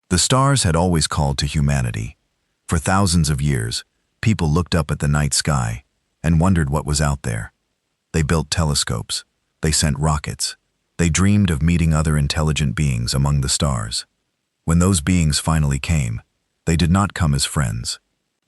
The stars had always called to humanity. For thousands of years, people looked up at the night sky and wondered what was out there. They built telescopes. They sent rockets. They dreamed of meeting other intelligent beings among the stars. When those beings finally came, they did not come as friends.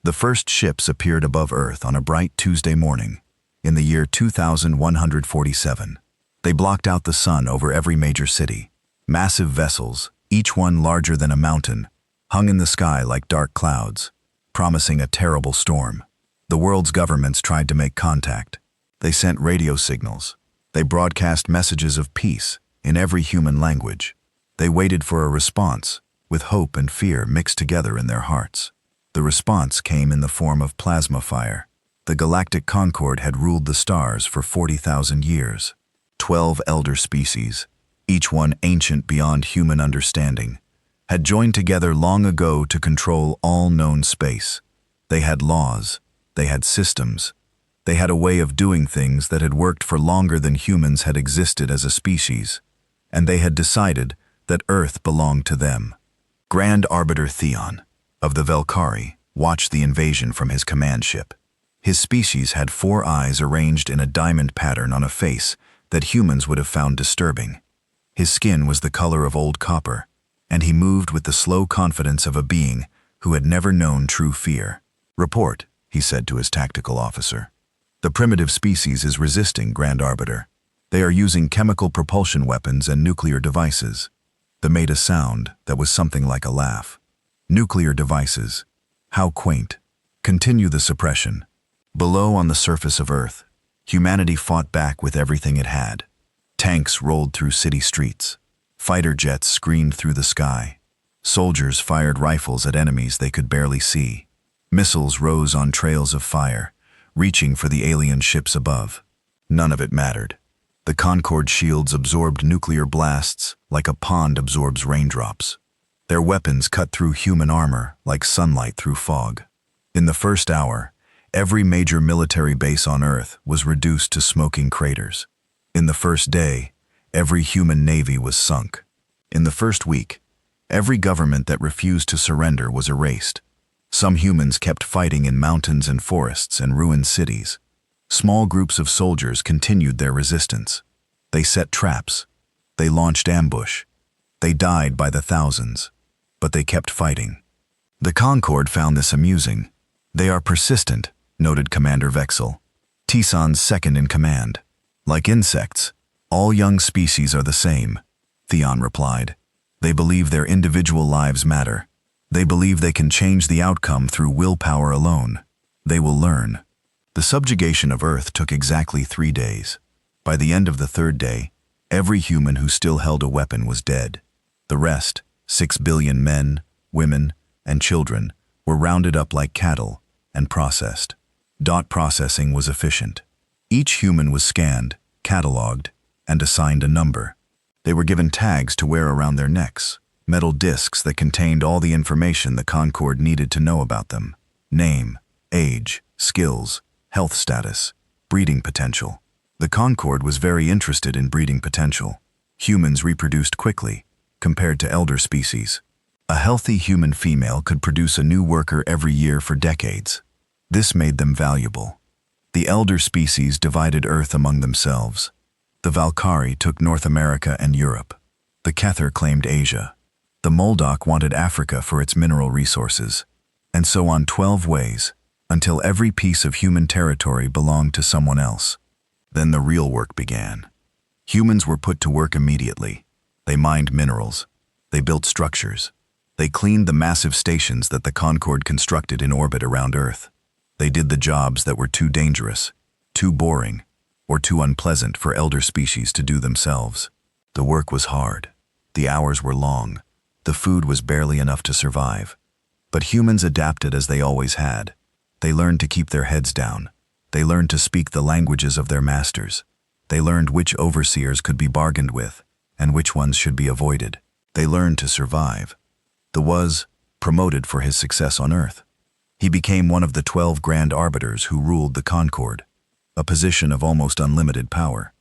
The first ships appeared above Earth on a bright Tuesday morning, in the year 2147. They blocked out the sun over every major city. Massive vessels, each one larger than a mountain, hung in the sky like dark clouds, promising a terrible storm. The world's governments tried to make contact. They sent radio signals. They broadcast messages of peace in every human language. They waited for a response, with hope and fear mixed together in their hearts. The response came in the form of plasma fire. The Galactic Concord had ruled the stars for 40,000 years. 12 elder species, each one ancient beyond human understanding, had joined together long ago to control all known space. They had laws. They had systems. They had a way of doing things that had worked for longer than humans had existed as a species, and they had decided that Earth belonged to them. Grand Arbiter Theon, of the Valkyrie, watched the invasion from his command ship. His species had 4 eyes arranged in a diamond pattern on a face that humans would have found disturbing. His skin was the color of old copper, and he moved with the slow confidence of a being who had never known true fear. "Report," he said to his tactical officer. "The primitive species is resisting, Grand Arbiter. They are using chemical propulsion weapons and nuclear devices." They made a sound that was something like a laugh. Nuclear devices. How quaint. Continue the suppression. Below on the surface of Earth, humanity fought back with everything it had. Tanks rolled through city streets. Fighter jets screamed through the sky. Soldiers fired rifles at enemies they could barely see. Missiles rose on trails of fire, reaching for the alien ships above. None of it mattered. The Concorde shields absorbed nuclear blasts like a pond absorbs raindrops. Their weapons cut through human armor like sunlight through fog. In the first hour, every major military base on Earth was reduced to smoking craters. In the first day, every human navy was sunk. In the first week, every government that refused to surrender was erased. Some humans kept fighting in mountains and forests and ruined cities. Small groups of soldiers continued their resistance. They set traps. They launched ambush. They died by the thousands, but they kept fighting. The Concorde found this amusing. "They are persistent," noted Commander Vexel, Tison's second in command. "Like insects, all young species are the same," Theon replied. "They believe their individual lives matter. They believe they can change the outcome through willpower alone. They will learn." The subjugation of Earth took exactly 3 days. By the end of the 3rd day, every human who still held a weapon was dead. The rest, 6 billion men, women, and children, were rounded up like cattle and processed. Dot processing was efficient. Each human was scanned, cataloged, and assigned a number. They were given tags to wear around their necks, metal discs that contained all the information the Concorde needed to know about them: name, age, skills, health status, breeding potential. The Concorde was very interested in breeding potential. Humans reproduced quickly, compared to elder species. A healthy human female could produce a new worker every year for decades. This made them valuable. The elder species divided Earth among themselves. The Valkyrie took North America and Europe. The Kether claimed Asia. The Moldok wanted Africa for its mineral resources. And so on 12 ways, until every piece of human territory belonged to someone else. Then the real work began. Humans were put to work immediately. They mined minerals. They built structures. They cleaned the massive stations that the Concorde constructed in orbit around Earth. They did the jobs that were too dangerous, too boring, or too unpleasant for elder species to do themselves. The work was hard. The hours were long. The food was barely enough to survive. But humans adapted as they always had. They learned to keep their heads down. They learned to speak the languages of their masters. They learned which overseers could be bargained with and which ones should be avoided. They learned to survive. The was promoted for his success on Earth. He became one of the 12 Grand Arbiters who ruled the Concorde, a position of almost unlimited power.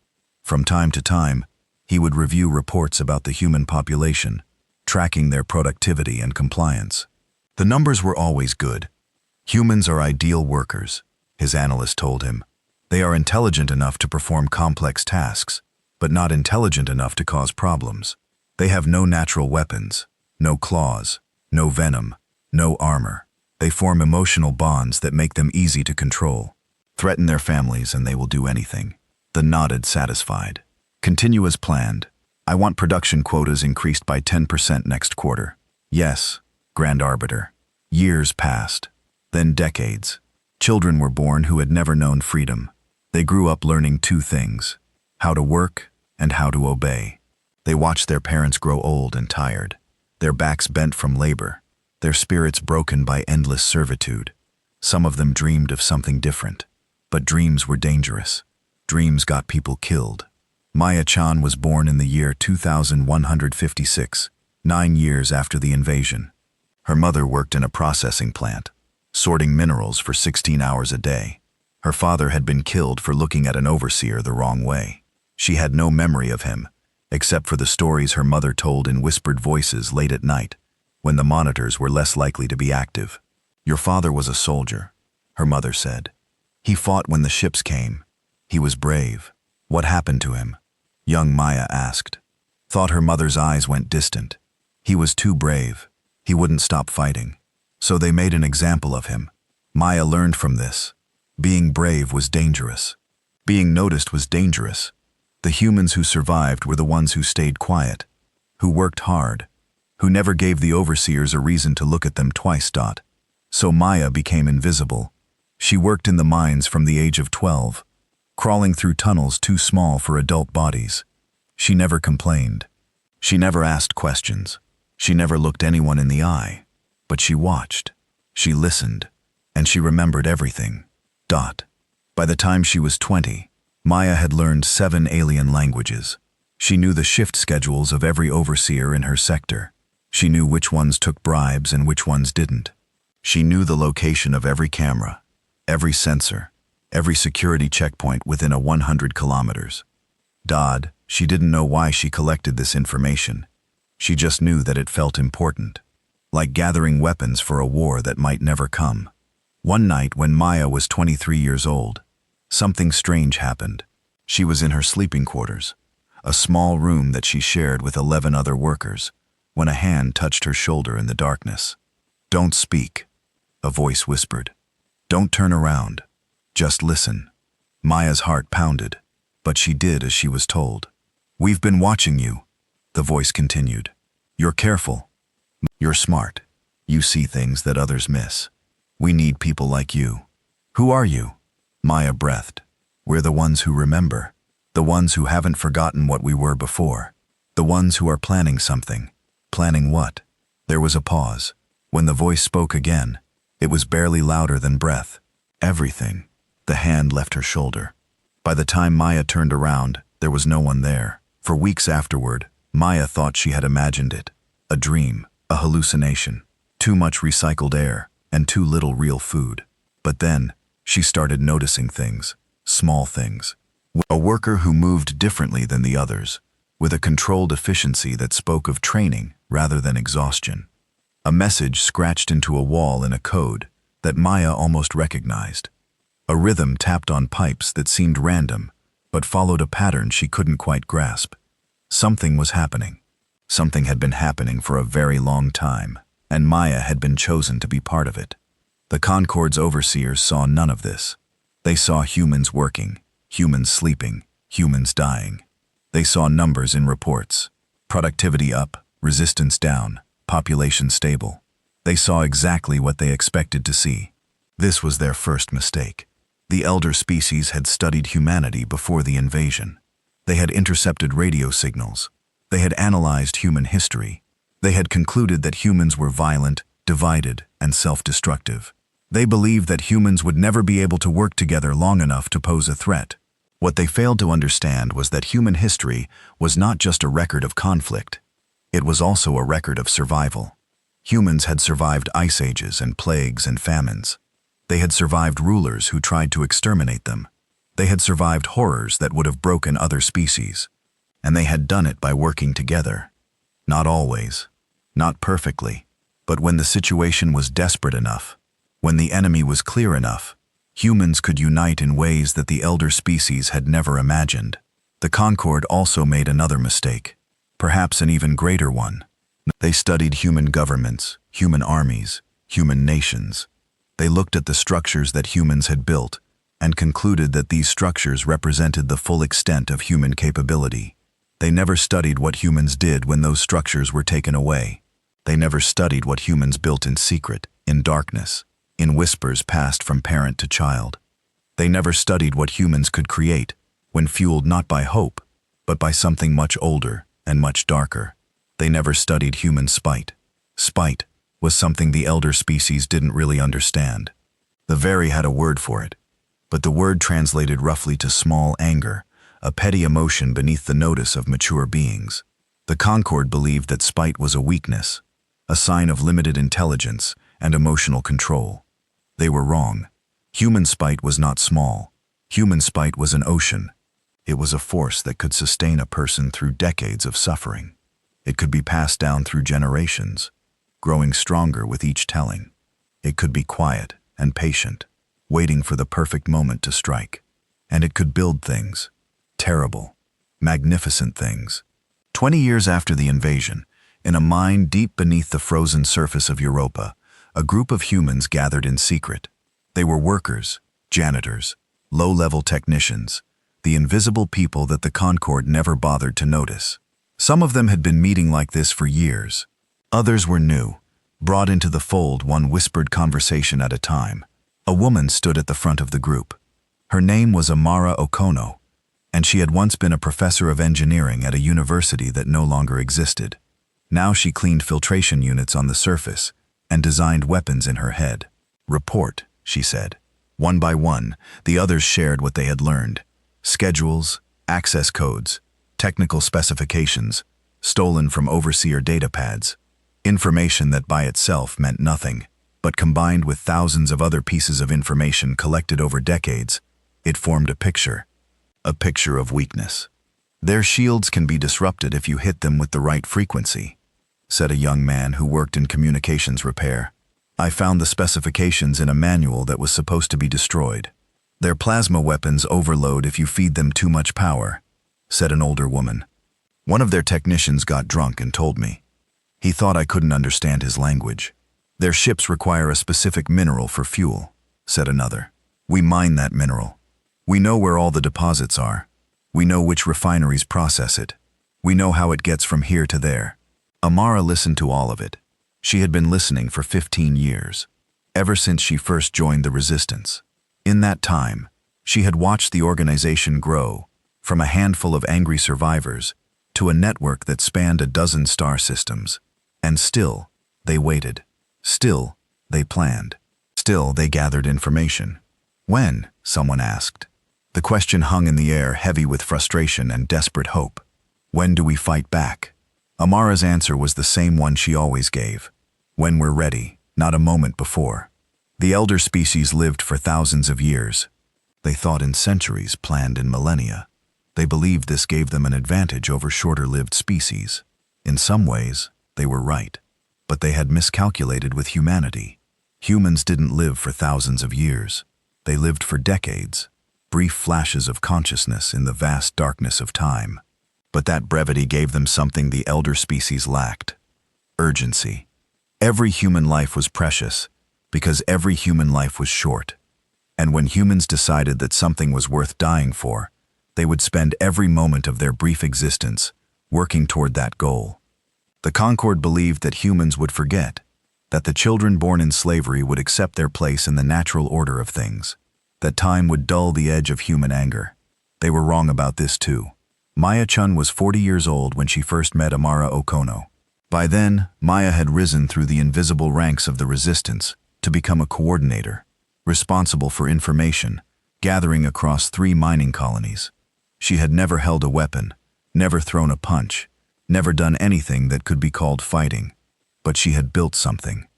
From time to time, he would review reports about the human population, tracking their productivity and compliance. The numbers were always good. Humans are ideal workers, his analyst told him. They are intelligent enough to perform complex tasks, but not intelligent enough to cause problems. They have no natural weapons, no claws, no venom, no armor. They form emotional bonds that make them easy to control. Threaten their families and they will do anything. The nodded, satisfied. Continue as planned. I want production quotas increased by 10% next quarter. Yes, Grand Arbiter. Years passed. Then decades. Children were born who had never known freedom. They grew up learning two things: how to work and how to obey. They watched their parents grow old and tired, their backs bent from labor, their spirits broken by endless servitude. Some of them dreamed of something different, but dreams were dangerous. Dreams got people killed. Maya-chan was born in the year 2156, 9 years after the invasion. Her mother worked in a processing plant, sorting minerals for 16 hours a day. Her father had been killed for looking at an overseer the wrong way. She had no memory of him, except for the stories her mother told in whispered voices late at night, when the monitors were less likely to be active. Your father was a soldier, her mother said. He fought when the ships came. He was brave. What happened to him? Young Maya asked. Thought her mother's eyes went distant. He was too brave. He wouldn't stop fighting. So they made an example of him. Maya learned from this. Being brave was dangerous. Being noticed was dangerous. The humans who survived were the ones who stayed quiet, who worked hard, who never gave the overseers a reason to look at them twice. So Maya became invisible. She worked in the mines from the age of 12, crawling through tunnels too small for adult bodies. She never complained. She never asked questions. She never looked anyone in the eye. But she watched. She listened. And she remembered everything. By the time she was 20, Maya had learned 7 alien languages. She knew the shift schedules of every overseer in her sector. She knew which ones took bribes and which ones didn't. She knew the location of every camera, every sensor, every security checkpoint within 100 kilometers. She didn't know why she collected this information. She just knew that it felt important, like gathering weapons for a war that might never come. One night when Maya was 23 years old, something strange happened. She was in her sleeping quarters, a small room that she shared with 11 other workers, when a hand touched her shoulder in the darkness. Don't speak, a voice whispered. Don't turn around. Just listen. Maya's heart pounded, but she did as she was told. We've been watching you, the voice continued. You're careful. You're smart. You see things that others miss. We need people like you. Who are you? Maya breathed. We're the ones who remember. The ones who haven't forgotten what we were before. The ones who are planning something. Planning what? There was a pause. When the voice spoke again, it was barely louder than breath. Everything. The hand left her shoulder. By the time Maya turned around, there was no one there. For weeks afterward, Maya thought she had imagined it. A dream, a hallucination. Too much recycled air, and too little real food. But then, she started noticing things, small things. A worker who moved differently than the others, with a controlled efficiency that spoke of training rather than exhaustion. A message scratched into a wall in a code that Maya almost recognized. A rhythm tapped on pipes that seemed random, but followed a pattern she couldn't quite grasp. Something was happening. Something had been happening for a very long time, and Maya had been chosen to be part of it. The Concord's overseers saw none of this. They saw humans working, humans sleeping, humans dying. They saw numbers in reports. Productivity up, resistance down, population stable. They saw exactly what they expected to see. This was their first mistake. The elder species had studied humanity before the invasion. They had intercepted radio signals. They had analyzed human history. They had concluded that humans were violent, divided, and self-destructive. They believed that humans would never be able to work together long enough to pose a threat. What they failed to understand was that human history was not just a record of conflict. It was also a record of survival. Humans had survived ice ages and plagues and famines. They had survived rulers who tried to exterminate them. They had survived horrors that would have broken other species. And they had done it by working together. Not always. Not perfectly, but when the situation was desperate enough, when the enemy was clear enough, humans could unite in ways that the elder species had never imagined. The Concord also made another mistake, perhaps an even greater one. They studied human governments, human armies, human nations. They looked at the structures that humans had built and concluded that these structures represented the full extent of human capability. They never studied what humans did when those structures were taken away. They never studied what humans built in secret, in darkness, in whispers passed from parent to child. They never studied what humans could create when fueled not by hope, but by something much older and much darker. They never studied human spite. Spite was something the elder species didn't really understand. The Very had a word for it, but the word translated roughly to small anger, a petty emotion beneath the notice of mature beings. The Concord believed that spite was a weakness, a sign of limited intelligence and emotional control. They were wrong. Human spite was not small. Human spite was an ocean. It was a force that could sustain a person through decades of suffering. It could be passed down through generations, growing stronger with each telling. It could be quiet and patient, waiting for the perfect moment to strike. And it could build things, terrible, magnificent things. 20 years after the invasion, in a mine deep beneath the frozen surface of Europa, a group of humans gathered in secret. They were workers, janitors, low-level technicians, the invisible people that the Concord never bothered to notice. Some of them had been meeting like this for years. Others were new, brought into the fold one whispered conversation at a time. A woman stood at the front of the group. Her name was Amara Okono, and she had once been a professor of engineering at a university that no longer existed. Now she cleaned filtration units on the surface and designed weapons in her head. "Report," she said. One by one, the others shared what they had learned. Schedules, access codes, technical specifications, stolen from overseer datapads. Information that by itself meant nothing, but combined with thousands of other pieces of information collected over decades, it formed a picture of weakness. "Their shields can be disrupted if you hit them with the right frequency," said a young man who worked in communications repair. "I found the specifications in a manual that was supposed to be destroyed. Their plasma weapons overload if you feed them too much power," said an older woman. "One of their technicians got drunk and told me. He thought I couldn't understand his language. Their ships require a specific mineral for fuel," said another. "We mine that mineral. We know where all the deposits are. We know which refineries process it. We know how it gets from here to there." Amara listened to all of it. She had been listening for 15 years, ever since she first joined the resistance. In that time, she had watched the organization grow from a handful of angry survivors to a network that spanned a dozen star systems. And still, they waited. Still, they planned. Still, they gathered information. "When?" someone asked. The question hung in the air, heavy with frustration and desperate hope. "When do we fight back?" Amara's answer was the same one she always gave. "When we're ready, not a moment before." The elder species lived for thousands of years. They thought in centuries, planned in millennia. They believed this gave them an advantage over shorter-lived species. In some ways, they were right. But they had miscalculated with humanity. Humans didn't live for thousands of years. They lived for decades, brief flashes of consciousness in the vast darkness of time. But that brevity gave them something the elder species lacked: urgency. Every human life was precious, because every human life was short. And when humans decided that something was worth dying for, they would spend every moment of their brief existence working toward that goal. The Concord believed that humans would forget, that the children born in slavery would accept their place in the natural order of things, that time would dull the edge of human anger. They were wrong about this too. Maya Chun was 40 years old when she first met Amara Okono. By then, Maya had risen through the invisible ranks of the resistance to become a coordinator, responsible for information, gathering across 3 mining colonies. She had never held a weapon, never thrown a punch, never done anything that could be called fighting. But she had built something.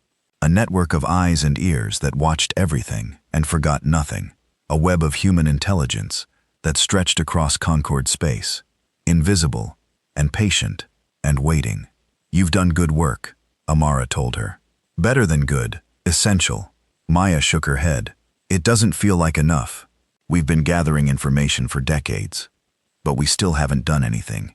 A network of eyes and ears that watched everything and forgot nothing. A web of human intelligence that stretched across Concord space, invisible and patient and waiting. "You've done good work," Amara told her. Better than good, essential. Maya shook her head. It doesn't feel like enough. We've been gathering information for decades, but we still haven't done anything.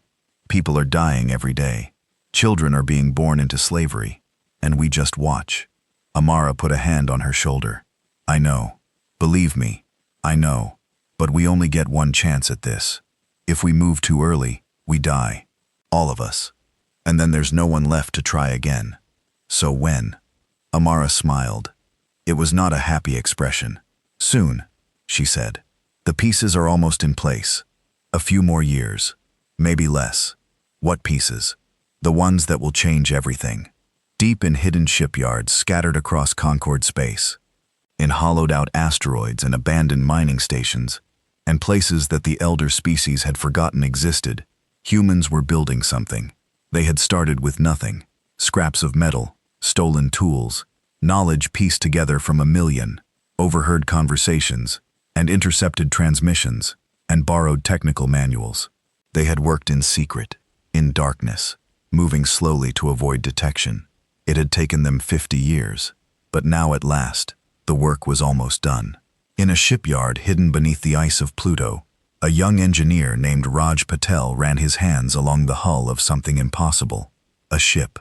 People are dying every day. Children are being born into slavery, and we just watch. Amara put a hand on her shoulder. I know. Believe me, I know. But we only get one chance at this. If we move too early, we die. All of us. And then there's no one left to try again. So when? Amara smiled. It was not a happy expression. Soon, she said. The pieces are almost in place. A few more years. Maybe less. What pieces? The ones that will change everything. Deep in hidden shipyards scattered across Concord space. In hollowed-out asteroids and abandoned mining stations, and places that the elder species had forgotten existed, humans were building something. They had started with nothing. Scraps of metal, stolen tools, knowledge pieced together from a million, overheard conversations, and intercepted transmissions, and borrowed technical manuals. They had worked in secret, in darkness, moving slowly to avoid detection. It had taken them 50 years, but now at last, the work was almost done. In a shipyard hidden beneath the ice of Pluto, a young engineer named Raj Patel ran his hands along the hull of something impossible. A ship.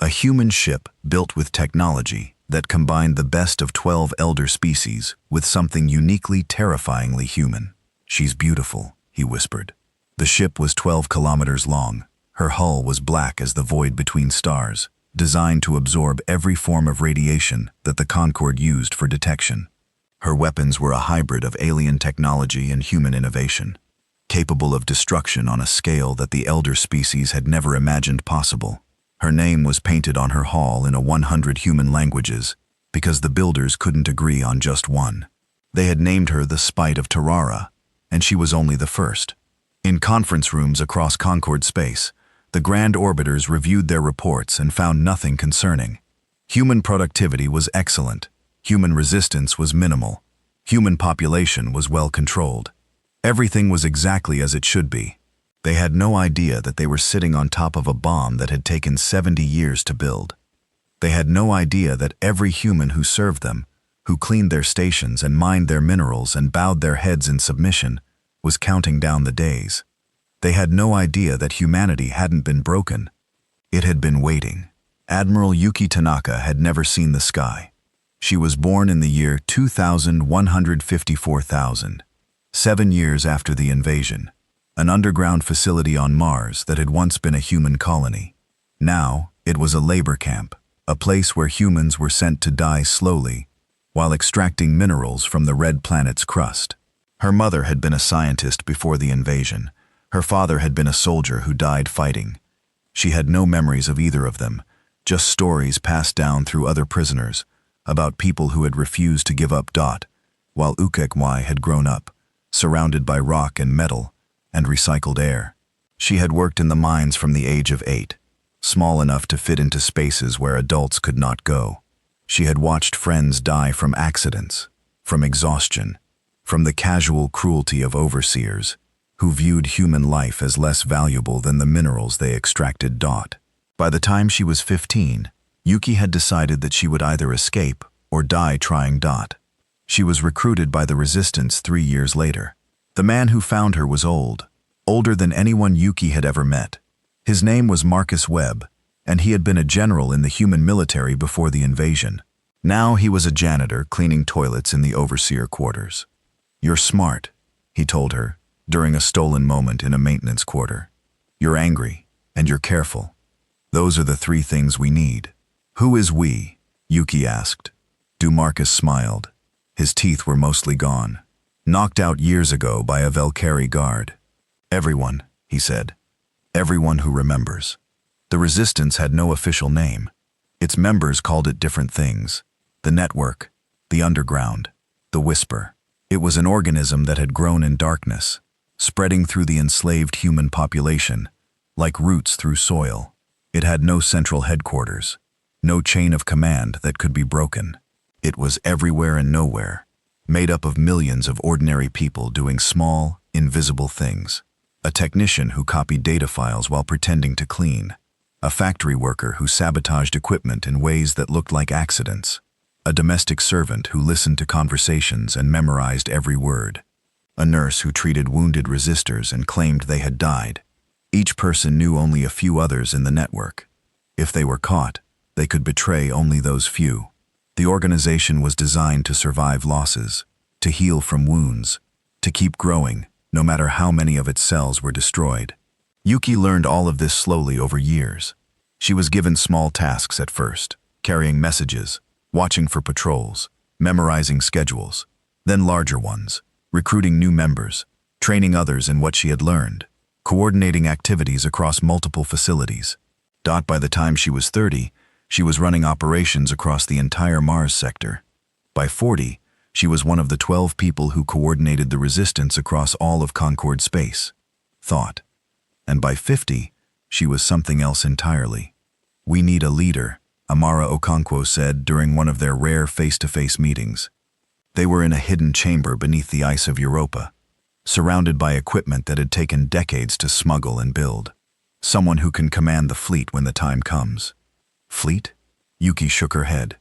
A human ship built with technology that combined the best of 12 elder species with something uniquely terrifyingly human. She's beautiful, he whispered. The ship was 12 kilometers long. Her hull was black as the void between stars, designed to absorb every form of radiation that the Concorde used for detection. Her weapons were a hybrid of alien technology and human innovation, capable of destruction on a scale that the elder species had never imagined possible. Her name was painted on her hull in 100 human languages because the builders couldn't agree on just one. They had named her the Spite of Tarara, and she was only the first. In conference rooms across Concord space, the Grand Orbiters reviewed their reports and found nothing concerning. Human productivity was excellent. Human resistance was minimal. Human population was well controlled. Everything was exactly as it should be. They had no idea that they were sitting on top of a bomb that had taken 70 years to build. They had no idea that every human who served them, who cleaned their stations and mined their minerals and bowed their heads in submission, was counting down the days. They had no idea that humanity hadn't been broken. It had been waiting. Admiral Yuki Tanaka had never seen the sky. She was born in the year 2154,000, 7 years after the invasion, an underground facility on Mars that had once been a human colony. Now, it was a labor camp, a place where humans were sent to die slowly while extracting minerals from the red planet's crust. Her mother had been a scientist before the invasion. Her father had been a soldier who died fighting. She had no memories of either of them, just stories passed down through other prisoners about people who had refused to give up while HFY had grown up, surrounded by rock and metal and recycled air. She had worked in the mines from the age of 8, small enough to fit into spaces where adults could not go. She had watched friends die from accidents, from exhaustion, from the casual cruelty of overseers, who viewed human life as less valuable than the minerals they extracted. By the time she was 15, Yuki had decided that she would either escape or die trying. She was recruited by the Resistance 3 years later. The man who found her was old, older than anyone Yuki had ever met. His name was Marcus Webb, and he had been a general in the human military before the invasion. Now he was a janitor cleaning toilets in the overseer quarters. "You're smart," he told her, during a stolen moment in a maintenance quarter. "You're angry, and you're careful. Those are the 3 things we need." "Who is we?" Yuki asked. Marcus smiled. His teeth were mostly gone, knocked out years ago by a Valkyrie guard. "Everyone," he said. "Everyone who remembers." The Resistance had no official name. Its members called it different things. The network, the underground, the whisper. It was an organism that had grown in darkness, spreading through the enslaved human population, like roots through soil. It had no central headquarters, no chain of command that could be broken. It was everywhere and nowhere, made up of millions of ordinary people doing small, invisible things. A technician who copied data files while pretending to clean. a factory worker who sabotaged equipment in ways that looked like accidents, a domestic servant who listened to conversations and memorized every word, a nurse who treated wounded resistors and claimed they had died. Each person knew only a few others in the network. If they were caught, they could betray only those few. The organization was designed to survive losses, to heal from wounds, to keep growing, no matter how many of its cells were destroyed. Yuki learned all of this slowly over years. She was given small tasks at first, carrying messages, watching for patrols, memorizing schedules, then larger ones, recruiting new members, training others in what she had learned, coordinating activities across multiple facilities. By the time she was 30, she was running operations across the entire Mars sector. By 40, she was one of the 12 people who coordinated the resistance across all of Concord space. Thought. And by 50, she was something else entirely. "We need a leader," Amara Okonkwo said during one of their rare face-to-face meetings. They were in a hidden chamber beneath the ice of Europa, surrounded by equipment that had taken decades to smuggle and build. Someone who can command the fleet when the time comes. Fleet? Yuki shook her head.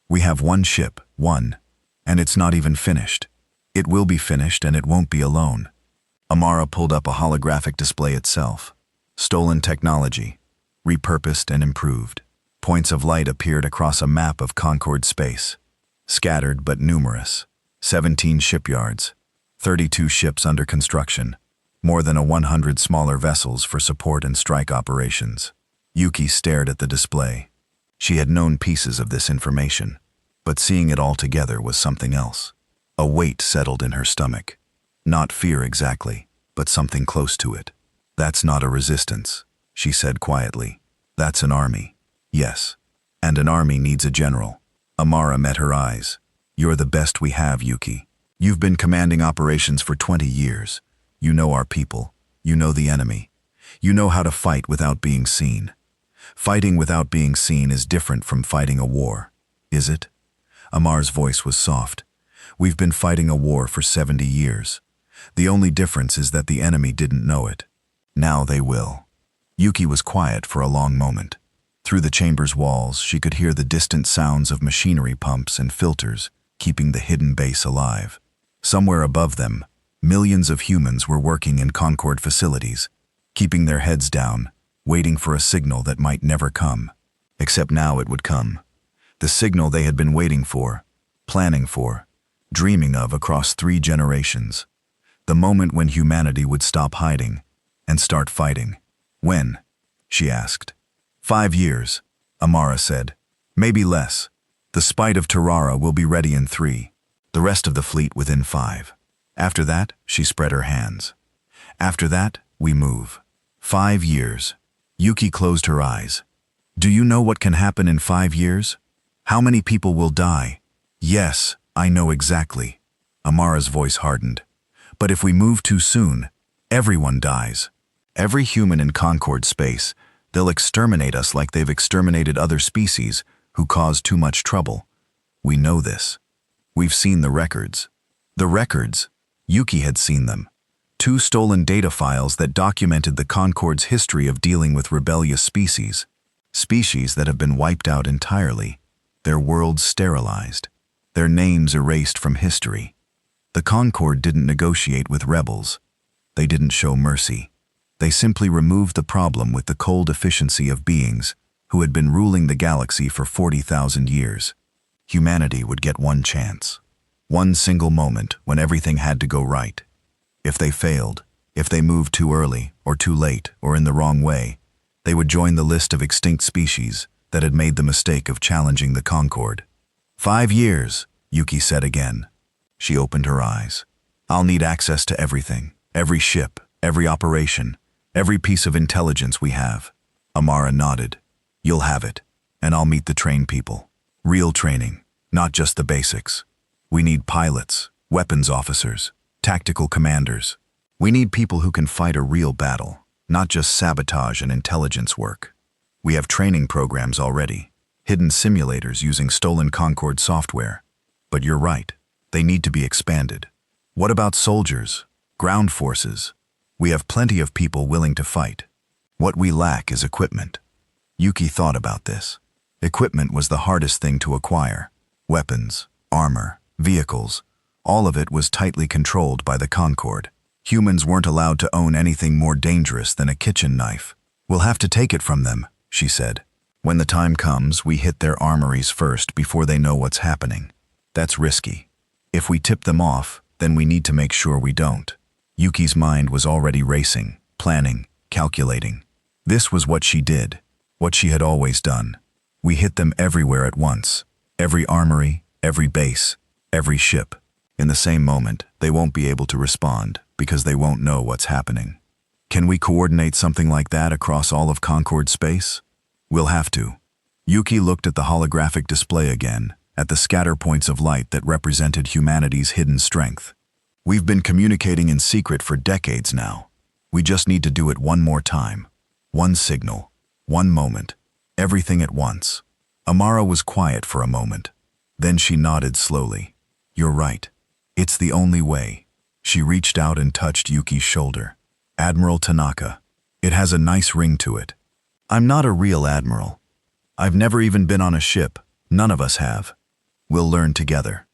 "We have one ship, one, and it's not even finished. It will be finished and it won't be alone." Amara pulled up a holographic display itself. Stolen technology, repurposed and improved. Points of light appeared across a map of Concord space. Scattered but numerous. 17 shipyards, 32 ships under construction, more than 100 smaller vessels for support and strike operations. Yuki stared at the display. She had known pieces of this information, but seeing it all together was something else. A weight settled in her stomach. Not fear exactly, but something close to it. "That's not a resistance," she said quietly. "That's an army." "Yes, and an army needs a general." Amara met her eyes. "You're the best we have, Yuki. You've been commanding operations for 20 years. You know our people. You know the enemy. You know how to fight without being seen. Fighting without being seen is different from fighting a war, is it?" Amar's voice was soft. "We've been fighting a war for 70 years. The only difference is that the enemy didn't know it. Now they will." Yuki was quiet for a long moment. Through the chamber's walls, she could hear the distant sounds of machinery pumps and filters, keeping the hidden base alive. Somewhere above them, millions of humans were working in Concord facilities, keeping their heads down, waiting for a signal that might never come. Except now it would come. The signal they had been waiting for, planning for, dreaming of across 3 generations. The moment when humanity would stop hiding and start fighting. "When?" she asked. 5 years, Amara said. "Maybe less. The Spite of Tarara will be ready in 3. The rest of the fleet within 5. After that," she spread her hands. "After that, we move." 5 years. Yuki closed her eyes. "Do you know what can happen in 5 years? How many people will die?" "Yes, I know exactly." Amara's voice hardened. "But if we move too soon, everyone dies. Every human in Concord space, they'll exterminate us like they've exterminated other species who caused too much trouble. We know this. We've seen the records." The records. Yuki had seen them. 2 stolen data files that documented the Concord's history of dealing with rebellious species. Species that have been wiped out entirely, their worlds sterilized, their names erased from history. The Concord didn't negotiate with rebels. They didn't show mercy. They simply removed the problem with the cold efficiency of beings who had been ruling the galaxy for 40,000 years. Humanity would get one chance. One single moment when everything had to go right. If they failed, if they moved too early or too late or in the wrong way, they would join the list of extinct species that had made the mistake of challenging the Concord. 5 years, Yuki said again. She opened her eyes. "I'll need access to everything, every ship, every operation, every piece of intelligence we have." Amara nodded. "You'll have it, and I'll meet the trained people. Real training, not just the basics. We need pilots, weapons officers, tactical commanders. We need people who can fight a real battle, not just sabotage and intelligence work. We have training programs already, hidden simulators using stolen Concord software. But you're right, they need to be expanded. What about soldiers, ground forces? We have plenty of people willing to fight. What we lack is equipment." Yuki thought about this. Equipment was the hardest thing to acquire. Weapons, armor, vehicles, all of it was tightly controlled by the Concord. Humans weren't allowed to own anything more dangerous than a kitchen knife. "We'll have to take it from them," she said. "When the time comes, we hit their armories first before they know what's happening. That's risky. If we tip them off, then we need to make sure we don't." Yuki's mind was already racing, planning, calculating. This was what she did, what she had always done. We hit them everywhere at once. Every armory, every base, every ship. In the same moment, they won't be able to respond because they won't know what's happening. "Can we coordinate something like that across all of Concord space?" "We'll have to." Yuki looked at the holographic display again, at the scatter points of light that represented humanity's hidden strength. "We've been communicating in secret for decades now. We just need to do it one more time. One signal, one moment, everything at once." Amara was quiet for a moment. Then she nodded slowly. "You're right. It's the only way." She reached out and touched Yuki's shoulder. "Admiral Tanaka. It has a nice ring to it." "I'm not a real admiral. I've never even been on a ship. None of us have. We'll learn together."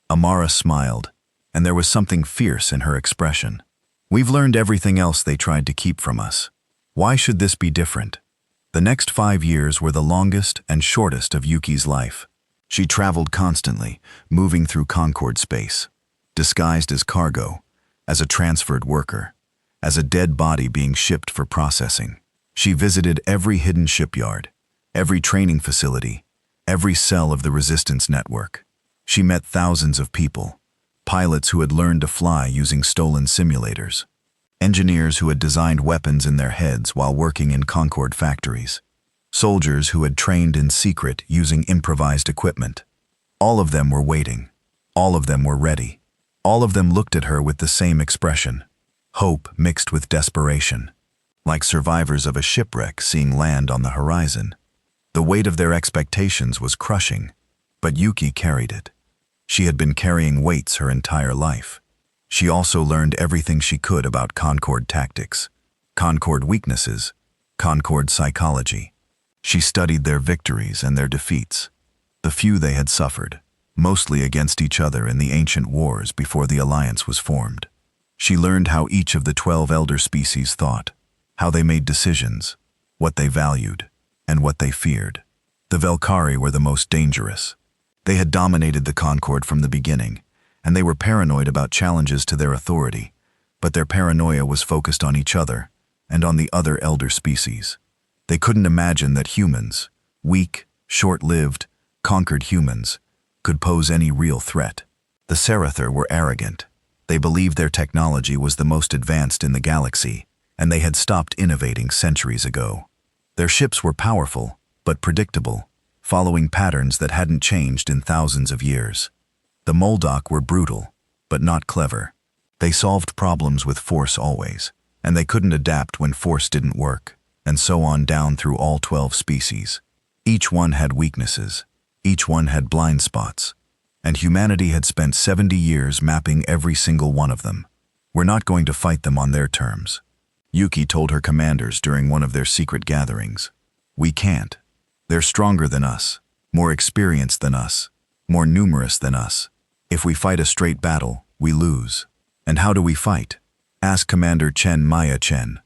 Amara smiled, and there was something fierce in her expression. "We've learned everything else they tried to keep from us. Why should this be different?" The next 5 years were the longest and shortest of Yuki's life. She traveled constantly, moving through Concord space, disguised as cargo, as a transferred worker, as a dead body being shipped for processing. She visited every hidden shipyard, every training facility, every cell of the resistance network. She met thousands of people, pilots who had learned to fly using stolen simulators, engineers who had designed weapons in their heads while working in Concord factories, soldiers who had trained in secret using improvised equipment. All of them were waiting. All of them were ready. All of them looked at her with the same expression, hope mixed with desperation, like survivors of a shipwreck seeing land on the horizon. The weight of their expectations was crushing, but Yuki carried it. She had been carrying weights her entire life. She also learned everything she could about Concord tactics, Concord weaknesses, Concord psychology. She studied their victories and their defeats, the few they had suffered, mostly against each other in the ancient wars before the alliance was formed. She learned how each of the 12 elder species thought, how they made decisions, what they valued, and what they feared. The Velkari were the most dangerous. They had dominated the Concord from the beginning, and they were paranoid about challenges to their authority, but their paranoia was focused on each other and on the other elder species. They couldn't imagine that humans, weak, short-lived, conquered humans, could pose any real threat. The Serathir were arrogant. They believed their technology was the most advanced in the galaxy, and they had stopped innovating centuries ago. Their ships were powerful, but predictable, following patterns that hadn't changed in thousands of years. The Moldok were brutal, but not clever. They solved problems with force always, and they couldn't adapt when force didn't work, and so on down through all 12 species. Each one had weaknesses. Each one had blind spots. And humanity had spent 70 years mapping every single one of them. "We're not going to fight them on their terms," Yuki told her commanders during one of their secret gatherings. "We can't. They're stronger than us, more experienced than us, more numerous than us. If we fight a straight battle, we lose." "And how do we fight?" asked Commander Chen Maya Chen,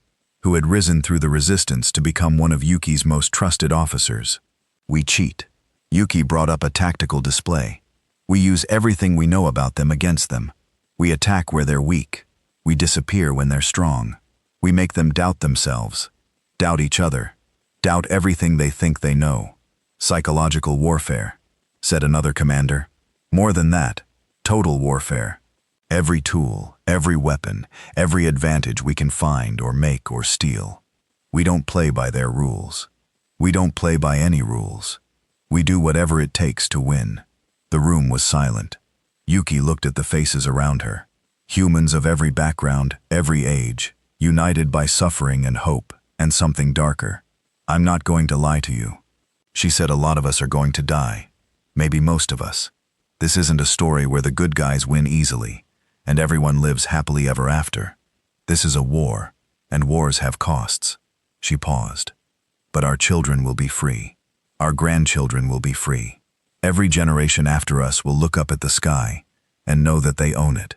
who had risen through the resistance to become one of Yuki's most trusted officers. "We cheat." Yuki brought up a tactical display. "We use everything we know about them against them. We attack where they're weak. We disappear when they're strong. We make them doubt themselves, doubt each other, doubt everything they think they know." "Psychological warfare," said another commander. "More than that, total warfare. Every tool, every weapon, every advantage we can find or make or steal. We don't play by their rules. We don't play by any rules. We do whatever it takes to win." The room was silent. Yuki looked at the faces around her. Humans of every background, every age, united by suffering and hope, and something darker. "I'm not going to lie to you," she said. "A lot of us are going to die. Maybe most of us. This isn't a story where the good guys win easily, and everyone lives happily ever after. This is a war, and wars have costs." She paused. But our children will be free. Our grandchildren will be free. Every generation after us will look up at the sky and know that they own it,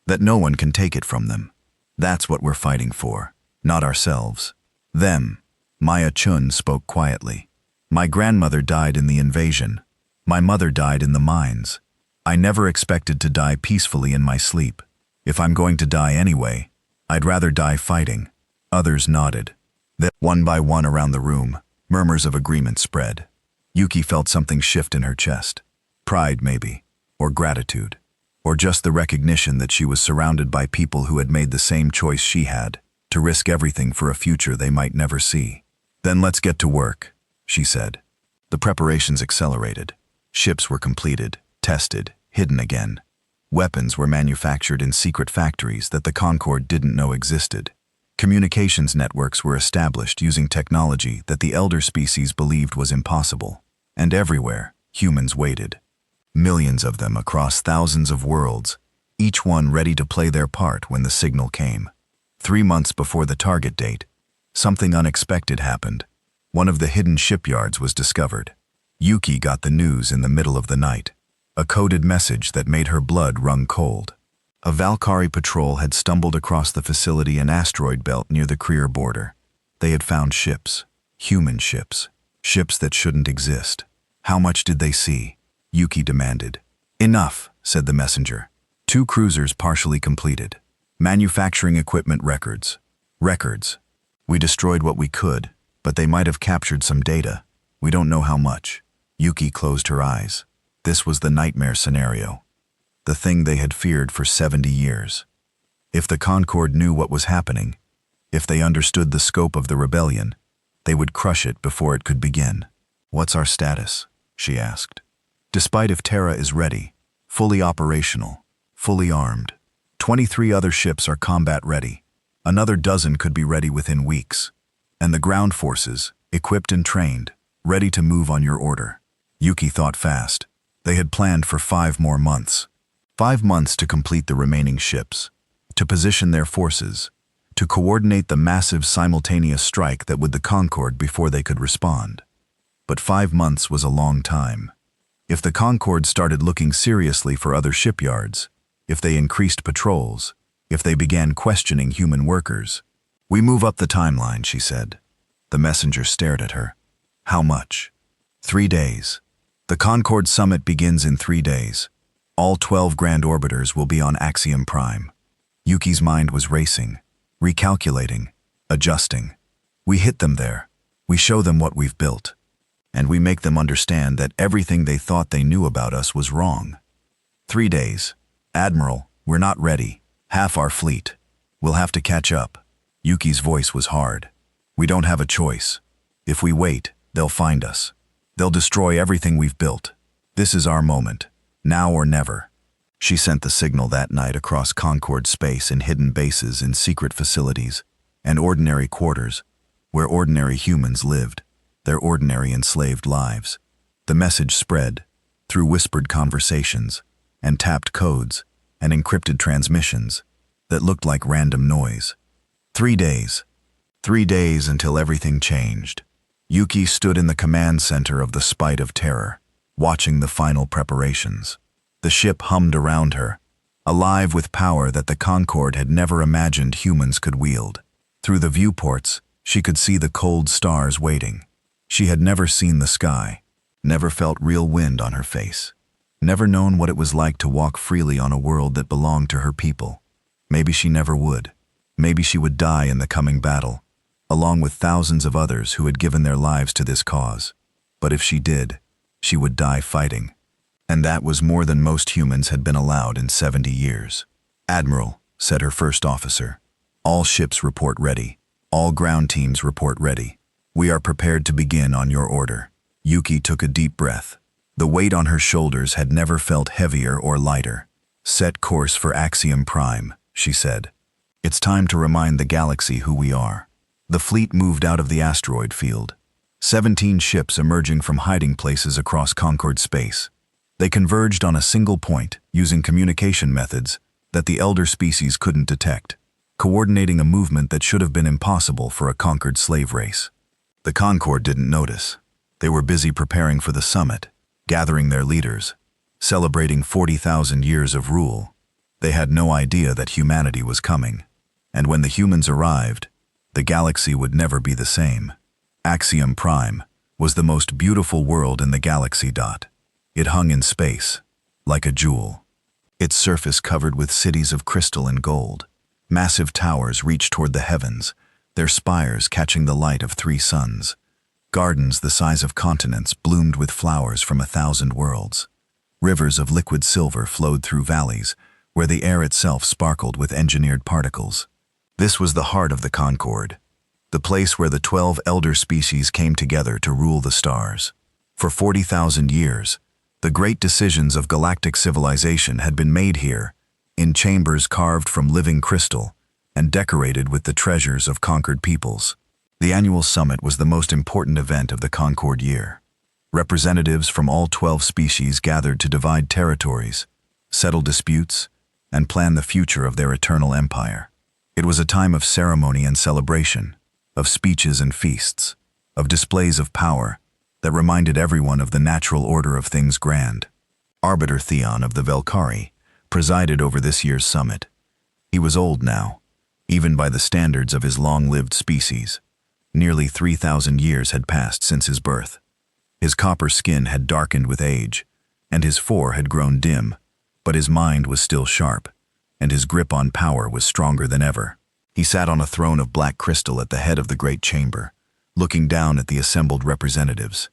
that no one can take it from them. That's what we're fighting for, not ourselves. Them. Maya Chun spoke quietly. My grandmother died in the invasion. My mother died in the mines. I never expected to die peacefully in my sleep. If I'm going to die anyway, I'd rather die fighting. Others nodded. Then, one by one around the room, murmurs of agreement spread. Yuki felt something shift in her chest. Pride, maybe, or gratitude, or just the recognition that she was surrounded by people who had made the same choice she had, to risk everything for a future they might never see. Then let's get to work, she said. The preparations accelerated. Ships were completed, tested, hidden again. Weapons were manufactured in secret factories that the Concord didn't know existed. Communications networks were established using technology that the elder species believed was impossible. And everywhere, humans waited. Millions of them across thousands of worlds, each one ready to play their part when the signal came. 3 months before the target date, something unexpected happened. One of the hidden shipyards was discovered. Yuki got the news in the middle of the night. A coded message that made her blood run cold. A Valkyrie patrol had stumbled across the facility and asteroid belt near the Krier border. They had found ships. Human ships. Ships that shouldn't exist. How much did they see? Yuki demanded. Enough, said the messenger. 2 cruisers partially completed. Manufacturing equipment records. Records. We destroyed what we could, but they might have captured some data. We don't know how much. Yuki closed her eyes. This was the nightmare scenario. The thing they had feared for 70 years. If the Concord knew what was happening, if they understood the scope of the rebellion, they would crush it before it could begin. What's our status? She asked. Despite if Terra is ready, fully operational, fully armed, 23 other ships are combat ready. Another dozen could be ready within weeks. And the ground forces, equipped and trained, ready to move on your order. Yuki thought fast. They had planned for 5 more months. 5 months to complete the remaining ships, to position their forces, to coordinate the massive simultaneous strike that would the Concord before they could respond. But 5 months was a long time. If the Concord started looking seriously for other shipyards, if they increased patrols, if they began questioning human workers. We move up the timeline, she said. The messenger stared at her. How much? 3 days. The Concord summit begins in 3 days. All 12 grand orbiters will be on Axiom Prime. Yuki's mind was racing, recalculating, adjusting. We hit them there. We show them what we've built. And we make them understand that everything they thought they knew about us was wrong. 3 days. Admiral, we're not ready. Half our fleet. We'll have to catch up. Yuki's voice was hard. We don't have a choice. If we wait, they'll find us. They'll destroy everything we've built. This is our moment. Now or never. She sent the signal that night across Concord space in hidden bases in secret facilities and ordinary quarters where ordinary humans lived, their ordinary enslaved lives. The message spread through whispered conversations and tapped codes and encrypted transmissions that looked like random noise. 3 days. 3 days until everything changed. Yuki stood in the command center of the Spite of Terror, watching the final preparations. The ship hummed around her, alive with power that the Concord had never imagined humans could wield. Through the viewports, she could see the cold stars waiting. She had never seen the sky, never felt real wind on her face, never known what it was like to walk freely on a world that belonged to her people. Maybe she never would. Maybe she would die in the coming battle, along with thousands of others who had given their lives to this cause. But if she did, she would die fighting. And that was more than most humans had been allowed in 70 years. Admiral, said her first officer, all ships report ready. All ground teams report ready. We are prepared to begin on your order. Yuki took a deep breath. The weight on her shoulders had never felt heavier or lighter. Set course for Axiom Prime, she said. It's time to remind the galaxy who we are. The fleet moved out of the asteroid field. 17 ships emerging from hiding places across Concord space. They converged on a single point, using communication methods that the elder species couldn't detect, coordinating a movement that should have been impossible for a conquered slave race. The Concord didn't notice. They were busy preparing for the summit, gathering their leaders, celebrating 40,000 years of rule. They had no idea that humanity was coming, and when the humans arrived, the galaxy would never be the same. Axiom Prime was the most beautiful world in the galaxy. It hung in space, like a jewel. Its surface covered with cities of crystal and gold. Massive towers reached toward the heavens, their spires catching the light of 3 suns. Gardens the size of continents bloomed with flowers from 1,000 worlds. Rivers of liquid silver flowed through valleys, where the air itself sparkled with engineered particles. This was the heart of the Concord, the place where the 12 elder species came together to rule the stars. For 40,000 years, the great decisions of galactic civilization had been made here, in chambers carved from living crystal and decorated with the treasures of conquered peoples. The annual summit was the most important event of the Concord year. Representatives from all 12 species gathered to divide territories, settle disputes, and plan the future of their eternal empire. It was a time of ceremony and celebration, of speeches and feasts, of displays of power that reminded everyone of the natural order of things grand. Arbiter Theon of the Velkari presided over this year's summit. He was old now, even by the standards of his long-lived species. Nearly 3,000 years had passed since his birth. His copper skin had darkened with age, and his fore had grown dim, but his mind was still sharp, and his grip on power was stronger than ever. He sat on a throne of black crystal at the head of the great chamber, looking down at the assembled representatives.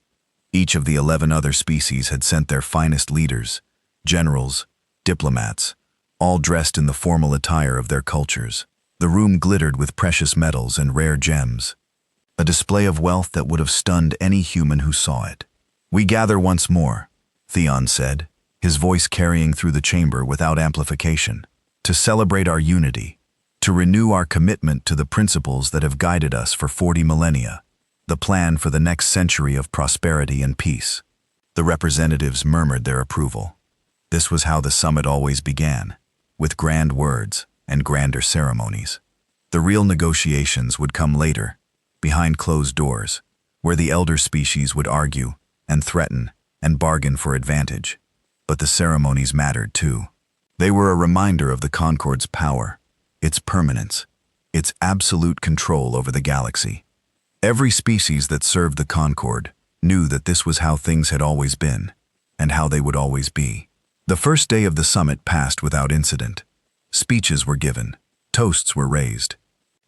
Each of the 11 other species had sent their finest leaders, generals, diplomats, all dressed in the formal attire of their cultures. The room glittered with precious metals and rare gems, a display of wealth that would have stunned any human who saw it. "We gather once more," Theon said, his voice carrying through the chamber without amplification, "to celebrate our unity, to renew our commitment to the principles that have guided us for 40 millennia, the plan for the next century of prosperity and peace." The representatives murmured their approval. This was how the summit always began, with grand words and grander ceremonies. The real negotiations would come later, behind closed doors, where the elder species would argue and threaten and bargain for advantage. But the ceremonies mattered too. They were a reminder of the Concord's power, its permanence, its absolute control over the galaxy. Every species that served the Concord knew that this was how things had always been, and how they would always be. The first day of the summit passed without incident. Speeches were given, toasts were raised.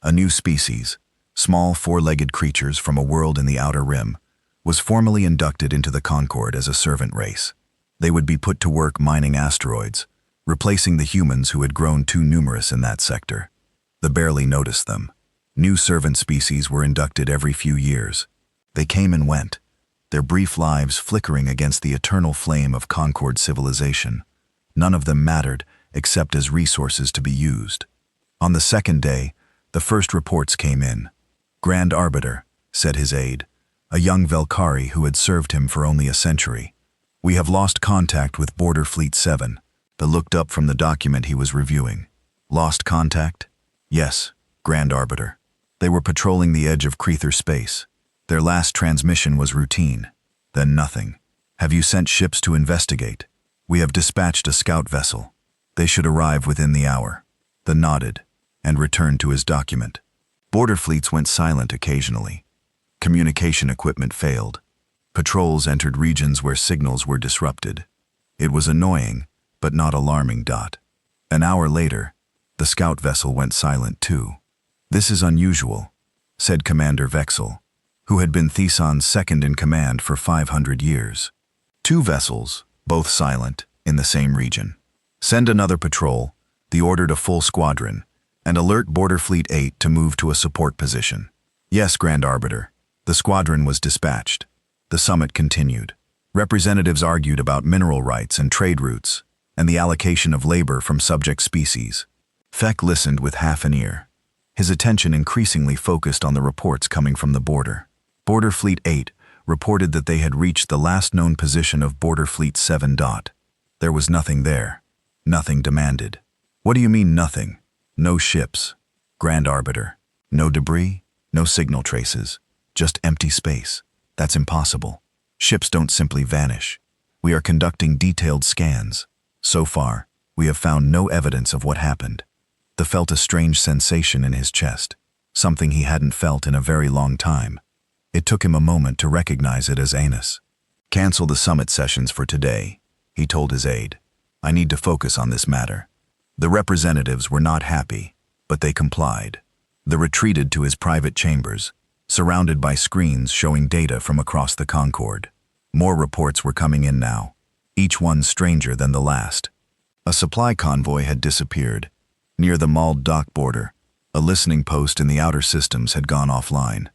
A new species, small 4-legged creatures from a world in the outer rim, was formally inducted into the Concord as a servant race. They would be put to work mining asteroids, replacing the humans who had grown too numerous in that sector. The barely noticed them. New servant species were inducted every few years. They came and went, their brief lives flickering against the eternal flame of Concord civilization. None of them mattered except as resources to be used. On the second day, the first reports came in. "Grand Arbiter," said his aide, a young Velkari who had served him for only a century, "we have lost contact with Border Fleet 7. They looked up from the document he was reviewing. "Lost contact?" "Yes, Grand Arbiter. They were patrolling the edge of Creether space. Their last transmission was routine. Then nothing. Have you sent ships to investigate?" "We have dispatched a scout vessel. They should arrive within the hour." The nodded and returned to his document. Border fleets went silent occasionally. Communication equipment failed. Patrols entered regions where signals were disrupted. It was annoying, but not alarming. An hour later, the scout vessel went silent too. "This is unusual," said Commander Vexel, who had been Theson's second in command for 500 years. "Two vessels, both silent, in the same region. Send another patrol," he ordered a full squadron, "and alert Border Fleet 8 to move to a support position." "Yes, Grand Arbiter." The squadron was dispatched. The summit continued. Representatives argued about mineral rights and trade routes, and the allocation of labor from subject species. Feck listened with half an ear, his attention increasingly focused on the reports coming from the border. Border Fleet 8 reported that they had reached the last known position of Border Fleet 7. There was nothing there. Nothing demanded. "What do you mean nothing?" "No ships, Grand Arbiter. No debris, no signal traces. just empty space. That's impossible. Ships don't simply vanish. We are conducting detailed scans. So far, we have found no evidence of what happened. He felt a strange sensation in his chest, something he hadn't felt in a very long time. It took him a moment to recognize it as Anus. Cancel the summit sessions for today, he told his aide. I need to focus on this matter. The representatives were not happy, but they complied. They retreated to his private chambers, surrounded by screens showing data from across the Concorde. More reports were coming in now, each one stranger than the last. A supply convoy had disappeared. Near the mauled dock border, a listening post in the outer systems had gone offline.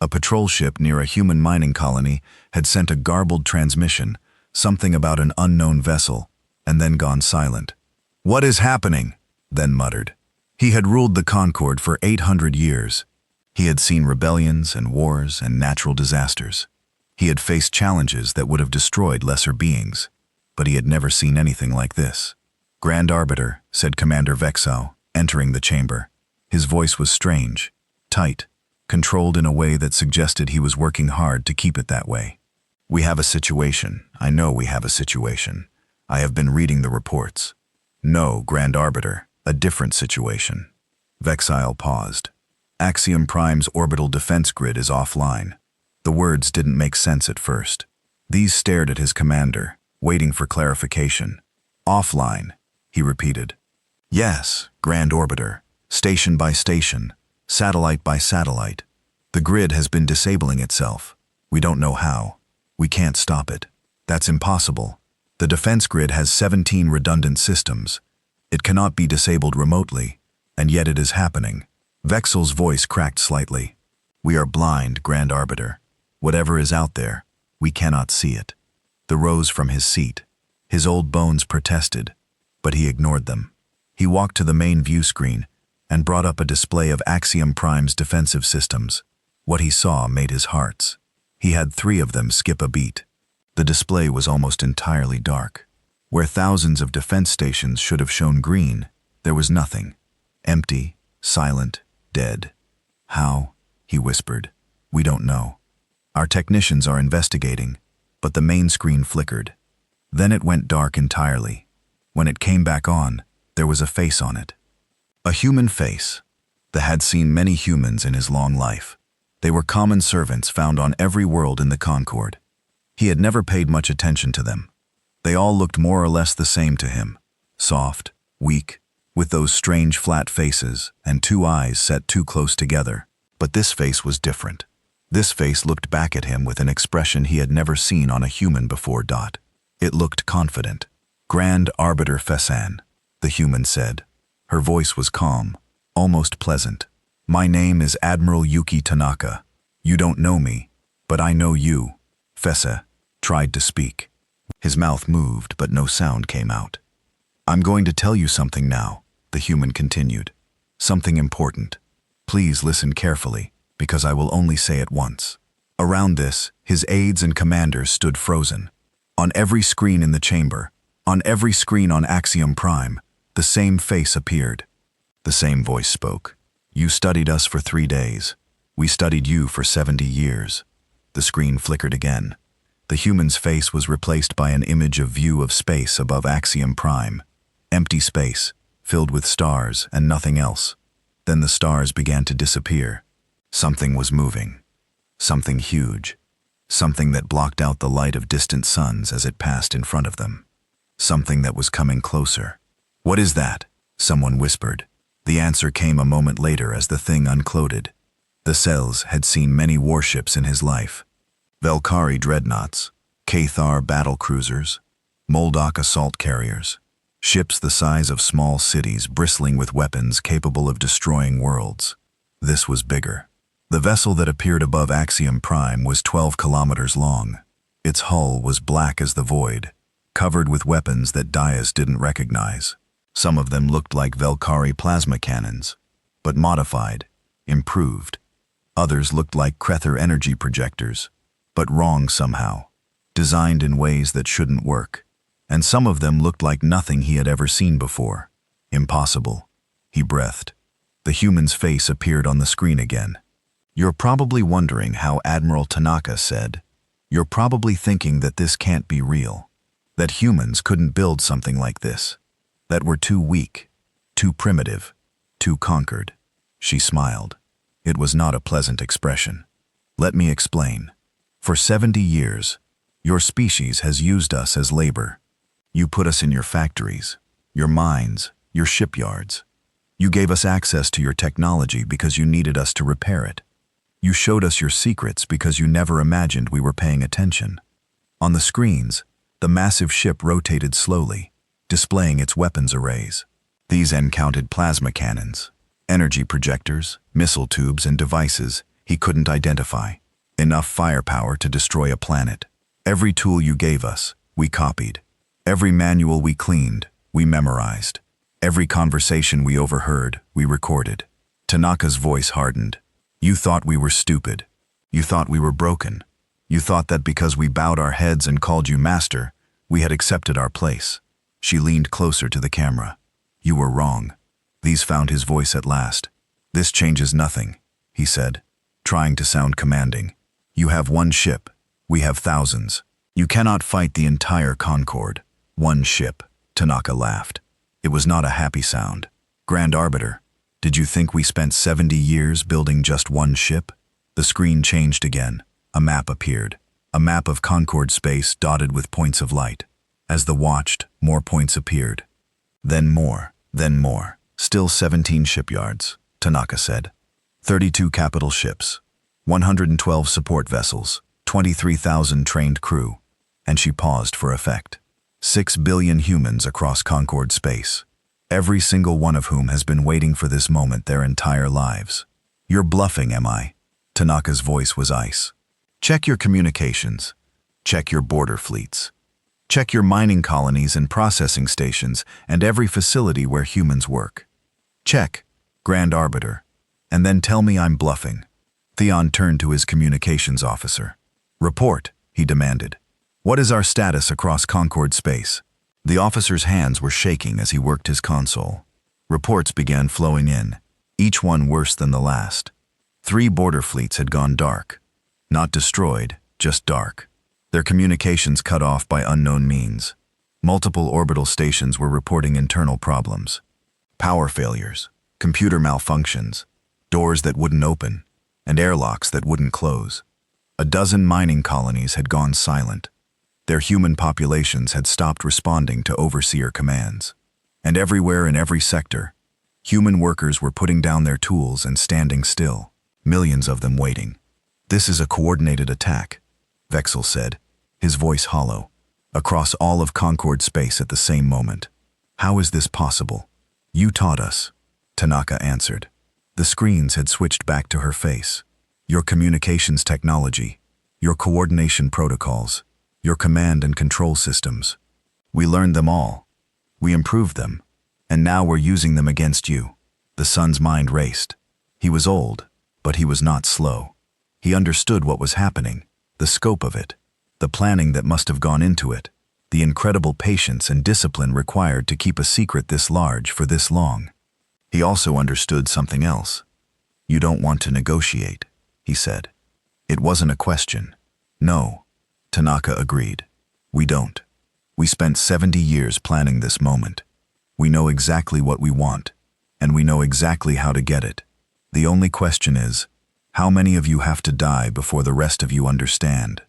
A patrol ship near a human mining colony had sent a garbled transmission, something about an unknown vessel, and then gone silent. What is happening? Then muttered. He had ruled the Concorde for 800 years. He had seen rebellions and wars and natural disasters. He had faced challenges that would have destroyed lesser beings, but he had never seen anything like this. Grand Arbiter, said Commander Vexau, entering the chamber. His voice was strange, tight, controlled in a way that suggested he was working hard to keep it that way. We have a situation. I know we have a situation. I have been reading the reports. No, Grand Arbiter, a different situation. Vexile paused. Axiom Prime's orbital defense grid is offline. The words didn't make sense at first. These stared at his commander, waiting for clarification. Offline, he repeated. Yes, Grand Orbiter, station by station, satellite by satellite. The grid has been disabling itself. We don't know how. We can't stop it. That's impossible. The defense grid has 17 redundant systems. It cannot be disabled remotely, and yet it is happening. Vexel's voice cracked slightly. We are blind, Grand Arbiter. Whatever is out there, we cannot see it. He rose from his seat. His old bones protested, but he ignored them. He walked to the main view screen and brought up a display of Axiom Prime's defensive systems. What he saw made his hearts. He had 3 of them skip a beat. The display was almost entirely dark. Where thousands of defense stations should have shown green, there was nothing. Empty, silent, dead. How? He whispered. We don't know. Our technicians are investigating, but the main screen flickered. Then it went dark entirely. When it came back on, there was a face on it. A human face. He had seen many humans in his long life. They were common servants found on every world in the Concorde. He had never paid much attention to them. They all looked more or less the same to him. Soft, weak, with those strange flat faces and 2 eyes set too close together. But this face was different. This face looked back at him with an expression he had never seen on a human before. It looked confident. Grand Arbiter Fesan, the human said. Her voice was calm, almost pleasant. My name is Admiral Yuki Tanaka. You don't know me, but I know you. Fessa tried to speak. His mouth moved, but no sound came out. I'm going to tell you something now, the human continued. Something important. Please listen carefully, because I will only say it once. Around this, his aides and commanders stood frozen. On every screen in the chamber, on every screen on Axiom Prime, the same face appeared. The same voice spoke. You studied us for 3 days. We studied you for 70 years. The screen flickered again. The human's face was replaced by an image of view of space above Axiom Prime. Empty space, filled with stars and nothing else. Then the stars began to disappear. Something was moving. Something huge. Something that blocked out the light of distant suns as it passed in front of them. Something that was coming closer. What is that? Someone whispered. The answer came a moment later as the thing unclouded. The Cells had seen many warships in his life. Velkari dreadnoughts, Cathar battle cruisers, Moldok assault carriers. Ships the size of small cities bristling with weapons capable of destroying worlds. This was bigger. The vessel that appeared above Axiom Prime was 12 kilometers long. Its hull was black as the void, covered with weapons that Dias didn't recognize. Some of them looked like Velkari plasma cannons, but modified, improved. Others looked like Krether energy projectors, but wrong somehow, designed in ways that shouldn't work. And some of them looked like nothing he had ever seen before. Impossible. He breathed. The human's face appeared on the screen again. You're probably wondering how Admiral Tanaka said. You're probably thinking that this can't be real. That humans couldn't build something like this. That we're too weak, too primitive, too conquered. She smiled. It was not a pleasant expression. Let me explain. For 70 years, your species has used us as labor. You put us in your factories, your mines, your shipyards. You gave us access to your technology because you needed us to repair it. You showed us your secrets because you never imagined we were paying attention. On the screens, the massive ship rotated slowly, displaying its weapons arrays. These counted plasma cannons, energy projectors, missile tubes, and devices he couldn't identify. Enough firepower to destroy a planet. Every tool you gave us, we copied. Every manual we cleaned, we memorized. Every conversation we overheard, we recorded. Tanaka's voice hardened. You thought we were stupid. You thought we were broken. You thought that because we bowed our heads and called you master, we had accepted our place. She leaned closer to the camera. You were wrong. These found his voice at last. This changes nothing, he said, trying to sound commanding. You have one ship. We have thousands. You cannot fight the entire Concord. One ship. Tanaka laughed. It was not a happy sound. Grand Arbiter, did you think we spent 70 years building just one ship? The screen changed again. A map appeared. A map of Concord space dotted with points of light. As the watched, more points appeared. Then more. Still 17 shipyards, Tanaka said. 32 capital ships. 112 support vessels. 23,000 trained crew. And she paused for effect. 6 billion humans across Concord space. Every single one of whom has been waiting for this moment their entire lives. You're bluffing, am I? Tanaka's voice was ice. Check your communications. Check your border fleets. Check your mining colonies and processing stations and every facility where humans work. Check, Grand Arbiter. And then tell me I'm bluffing. Theon turned to his communications officer. Report, he demanded. What is our status across Concord space? The officer's hands were shaking as he worked his console. Reports began flowing in, each one worse than the last. 3 border fleets had gone dark. Not destroyed, just dark. Their communications cut off by unknown means. Multiple orbital stations were reporting internal problems. Power failures, computer malfunctions, doors that wouldn't open, and airlocks that wouldn't close. A dozen mining colonies had gone silent. Their human populations had stopped responding to overseer commands. And everywhere in every sector, human workers were putting down their tools and standing still, millions of them waiting. This is a coordinated attack, Vexel said, his voice hollow, across all of Concord space at the same moment. How is this possible? You taught us, Tanaka answered. The screens had switched back to her face. Your communications technology, your coordination protocols, your command and control systems. We learned them all. We improved them. And now we're using them against you. The son's mind raced. He was old, but he was not slow. He understood what was happening, the scope of it, the planning that must have gone into it, the incredible patience and discipline required to keep a secret this large for this long. He also understood something else. You don't want to negotiate, he said. It wasn't a question. No. Tanaka agreed. We don't. We spent 70 years planning this moment. We know exactly what we want, and we know exactly how to get it. The only question is, how many of you have to die before the rest of you understand?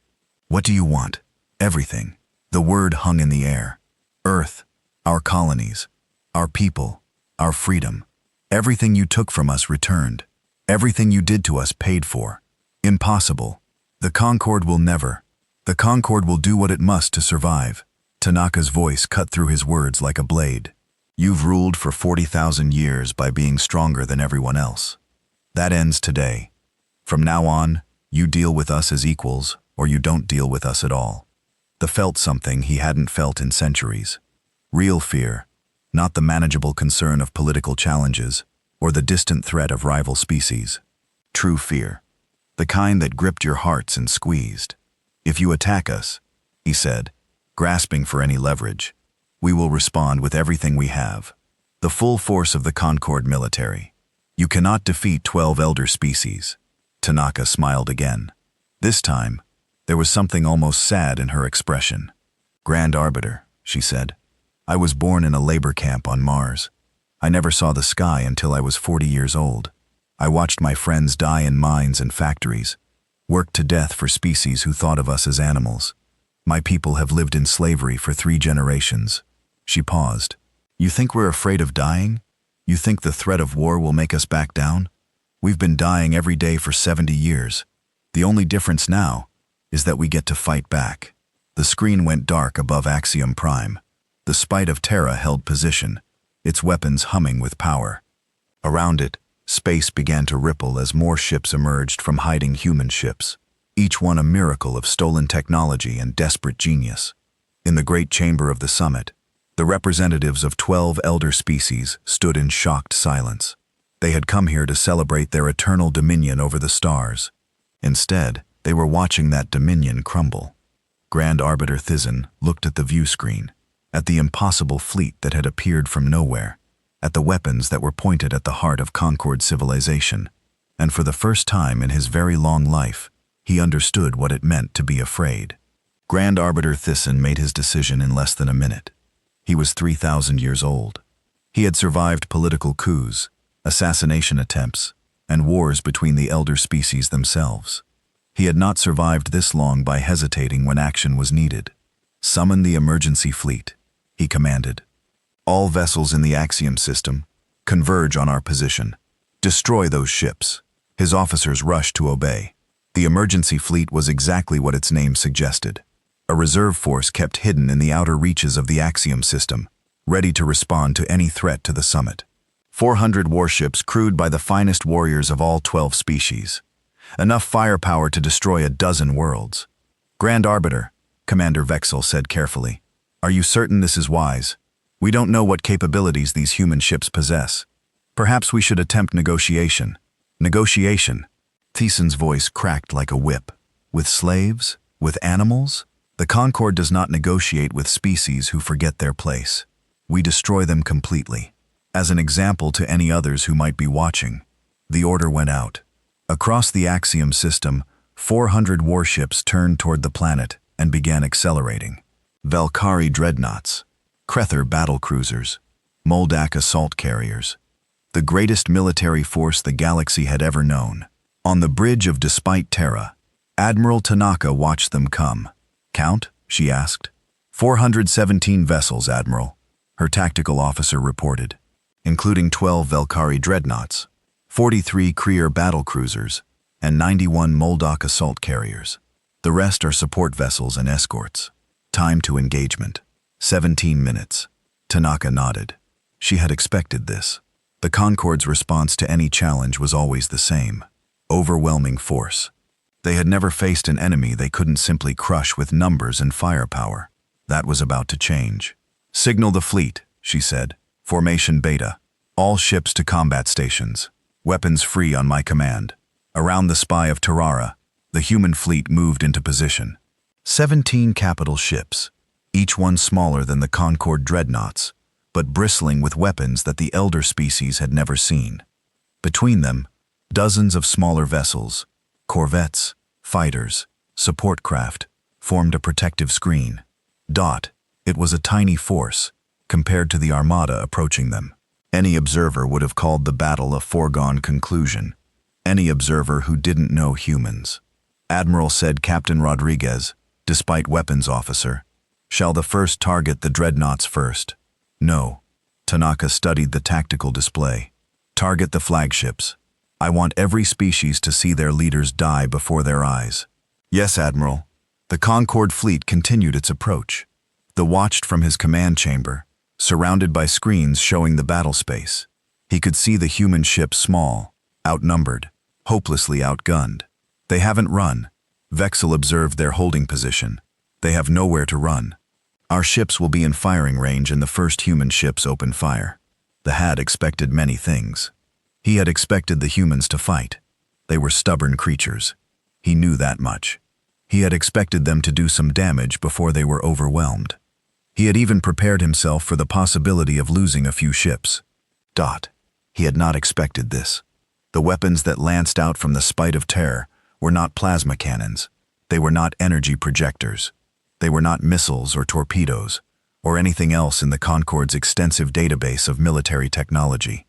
What do you want? Everything. The word hung in the air. Earth, our colonies, our people, our freedom. Everything you took from us returned. Everything you did to us paid for. Impossible. The Concord will never. The Concord will do what it must to survive. Tanaka's voice cut through his words like a blade. You've ruled for 40,000 years by being stronger than everyone else. That ends today. From now on, you deal with us as equals, or you don't deal with us at all. The felt something he hadn't felt in centuries. Real fear, not the manageable concern of political challenges, or the distant threat of rival species. True fear. The kind that gripped your hearts and squeezed. If you attack us, he said, grasping for any leverage, we will respond with everything we have. The full force of the Concord military. You cannot defeat 12 elder species. Tanaka smiled again. This time, there was something almost sad in her expression. Grand Arbiter, she said. I was born in a labor camp on Mars. I never saw the sky until I was 40 years old. I watched my friends die in mines and factories, worked to death for species who thought of us as animals. My people have lived in slavery for 3 generations. She paused. You think we're afraid of dying? You think the threat of war will make us back down? We've been dying every day for 70 years. The only difference now is that we get to fight back. The screen went dark above Axiom Prime. The Spite of Terra held position, its weapons humming with power. Around it, space began to ripple as more ships emerged from hiding human ships, each one a miracle of stolen technology and desperate genius. In the great chamber of the summit, the representatives of 12 elder species stood in shocked silence. They had come here to celebrate their eternal dominion over the stars. Instead, they were watching that dominion crumble. Grand Arbiter Thizin looked at the view screen, at the impossible fleet that had appeared from nowhere, at the weapons that were pointed at the heart of Concord civilization, and for the first time in his very long life, he understood what it meant to be afraid. Grand Arbiter Thizin made his decision in less than a minute. He was 3,000 years old. He had survived political coups, assassination attempts, and wars between the elder species themselves. He had not survived this long by hesitating when action was needed. Summon the emergency fleet, he commanded. All vessels in the Axiom system, converge on our position. Destroy those ships. His officers rushed to obey. The emergency fleet was exactly what its name suggested. A reserve force kept hidden in the outer reaches of the Axiom system, ready to respond to any threat to the summit. 400 warships crewed by the finest warriors of all 12 species. Enough firepower to destroy a dozen worlds. Grand Arbiter, Commander Vexel said carefully. Are you certain this is wise? We don't know what capabilities these human ships possess. Perhaps we should attempt negotiation. Negotiation? Thiessen's voice cracked like a whip. With slaves? With animals? The Concord does not negotiate with species who forget their place. We destroy them completely. As an example to any others who might be watching, the order went out. Across the Axiom system, 400 warships turned toward the planet and began accelerating. Valkyrie dreadnoughts, Krether battlecruisers, Moldak assault carriers. The greatest military force the galaxy had ever known. On the bridge of Despite Terra, Admiral Tanaka watched them come. Count? She asked. 417 vessels, Admiral, her tactical officer reported, including 12 Valkyrie dreadnoughts, 43 Kreer battlecruisers, and 91 Moldak assault carriers. The rest are support vessels and escorts. Time to engagement. 17 minutes. Tanaka nodded. She had expected this. The Concord's response to any challenge was always the same. Overwhelming force. They had never faced an enemy they couldn't simply crush with numbers and firepower. That was about to change. Signal the fleet, she said. Formation Beta. All ships to combat stations. Weapons free on my command. Around the spy of Terrara, the human fleet moved into position. 17 capital ships, each one smaller than the Concord dreadnoughts, but bristling with weapons that the elder species had never seen. Between them, dozens of smaller vessels, corvettes, fighters, support craft, formed a protective screen. It was a tiny force, compared to the armada approaching them. Any observer would have called the battle a foregone conclusion. Any observer who didn't know humans. Admiral said Captain Rodriguez, despite weapons officer, shall the first target the dreadnoughts first? No. Tanaka studied the tactical display. Target the flagships. I want every species to see their leaders die before their eyes. Yes, Admiral. The Concord fleet continued its approach. The watched from his command chamber, surrounded by screens showing the battle space. He could see the human ships small, outnumbered, hopelessly outgunned. They haven't run. Vexel observed their holding position. They have nowhere to run. Our ships will be in firing range and the first human ships open fire. The Had expected many things. He had expected the humans to fight. They were stubborn creatures. He knew that much. He had expected them to do some damage before they were overwhelmed. He had even prepared himself for the possibility of losing a few ships. He had not expected this. The weapons that lanced out from the spite of terror were not plasma cannons. They were not energy projectors. They were not missiles or torpedoes, or anything else in the Concorde's extensive database of military technology.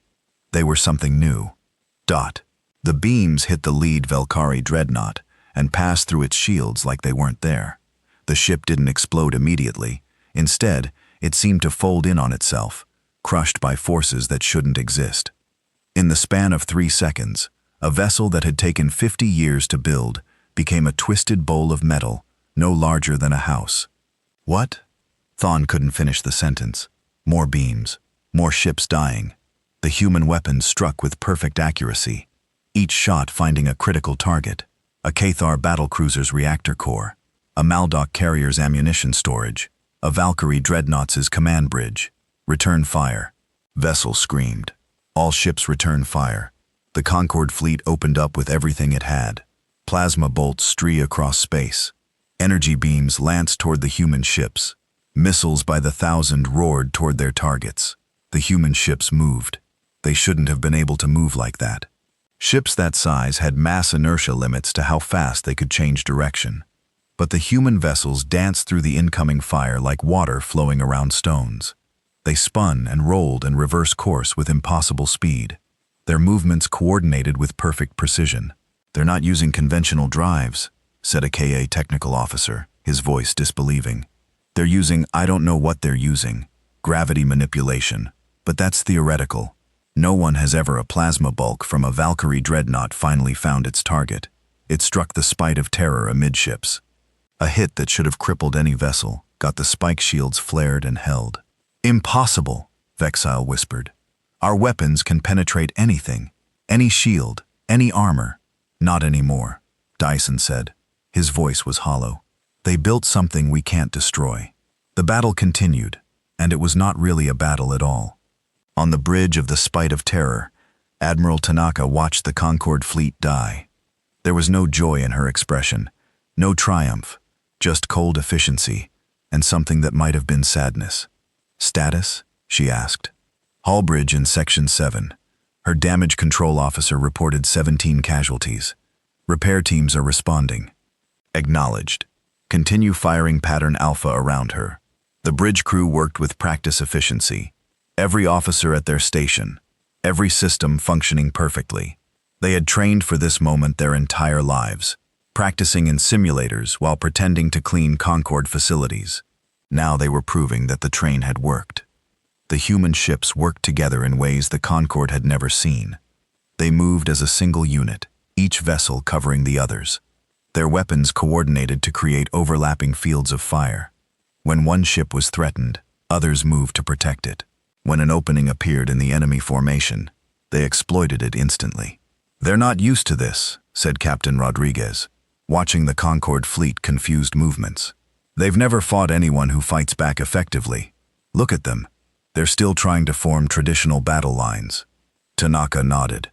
They were something new. The beams hit the lead Valkyrie dreadnought and passed through its shields like they weren't there. The ship didn't explode immediately. Instead, it seemed to fold in on itself, crushed by forces that shouldn't exist. In the span of 3 seconds, a vessel that had taken 50 years to build became a twisted bowl of metal, no larger than a house. What? Thawne couldn't finish the sentence. More beams, more ships dying. The human weapons struck with perfect accuracy, each shot finding a critical target: a Cathar battlecruiser's reactor core, a Maldoc carrier's ammunition storage, a Valkyrie dreadnought's command bridge. Return fire. Vessel screamed. All ships return fire. The Concorde fleet opened up with everything it had. Plasma bolts streak across space. Energy beams lanced toward the human ships. Missiles by the thousand roared toward their targets. The human ships moved. They shouldn't have been able to move like that. Ships that size had mass inertia limits to how fast they could change direction. But the human vessels danced through the incoming fire like water flowing around stones. They spun and rolled in reverse course with impossible speed. Their movements coordinated with perfect precision. "They're not using conventional drives," said a KA technical officer, his voice disbelieving. "They're using, I don't know what they're using, gravity manipulation, but that's theoretical. No one has ever a plasma bulk from a Valkyrie dreadnought finally found its target. It struck the spite of terror amidships. A hit that should have crippled any vessel got the spike shields flared and held." "Impossible," Vexile whispered. "Our weapons can penetrate anything, any shield, any armor." "Not anymore," Dyson said. His voice was hollow. "They built something we can't destroy." The battle continued, and it was not really a battle at all. On the bridge of the Spite of Terror, Admiral Tanaka watched the Concorde fleet die. There was no joy in her expression, no triumph, just cold efficiency, and something that might have been sadness. "Status?" she asked. "Hallbridge in Section 7. Her damage control officer reported 17 casualties. Repair teams are responding." "Acknowledged. Continue firing pattern Alpha around her." The bridge crew worked with practice efficiency. Every officer at their station, every system functioning perfectly. They had trained for this moment their entire lives, practicing in simulators while pretending to clean Concorde facilities. Now they were proving that the train had worked. The human ships worked together in ways the Concorde had never seen. They moved as a single unit, each vessel covering the others. Their weapons coordinated to create overlapping fields of fire. When one ship was threatened, others moved to protect it. When an opening appeared in the enemy formation, they exploited it instantly. "They're not used to this," said Captain Rodriguez, watching the Concorde fleet confused movements. "They've never fought anyone who fights back effectively. Look at them. They're still trying to form traditional battle lines." Tanaka nodded.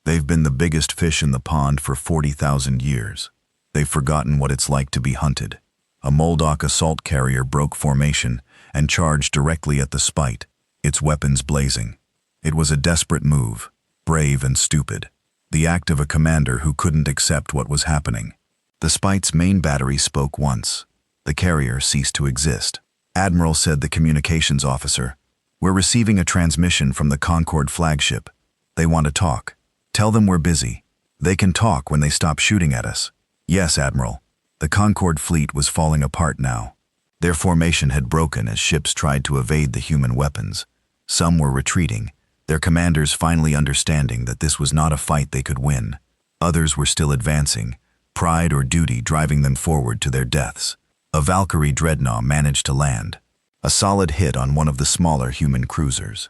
"They've been the biggest fish in the pond for 40,000 years. They've forgotten what it's like to be hunted." A Moldoc assault carrier broke formation and charged directly at the Spite, its weapons blazing. It was a desperate move, brave and stupid, the act of a commander who couldn't accept what was happening. The Spite's main battery spoke once. The carrier ceased to exist. Admiral said the communications officer, "We're receiving a transmission from the Concorde flagship. They want to talk. Tell them we're busy. They can talk when they stop shooting at us." "Yes, Admiral." The Concorde fleet was falling apart now. Their formation had broken as ships tried to evade the human weapons. Some were retreating, their commanders finally understanding that this was not a fight they could win. Others were still advancing, pride or duty driving them forward to their deaths. A Valkyrie dreadnought managed to land, a solid hit on one of the smaller human cruisers.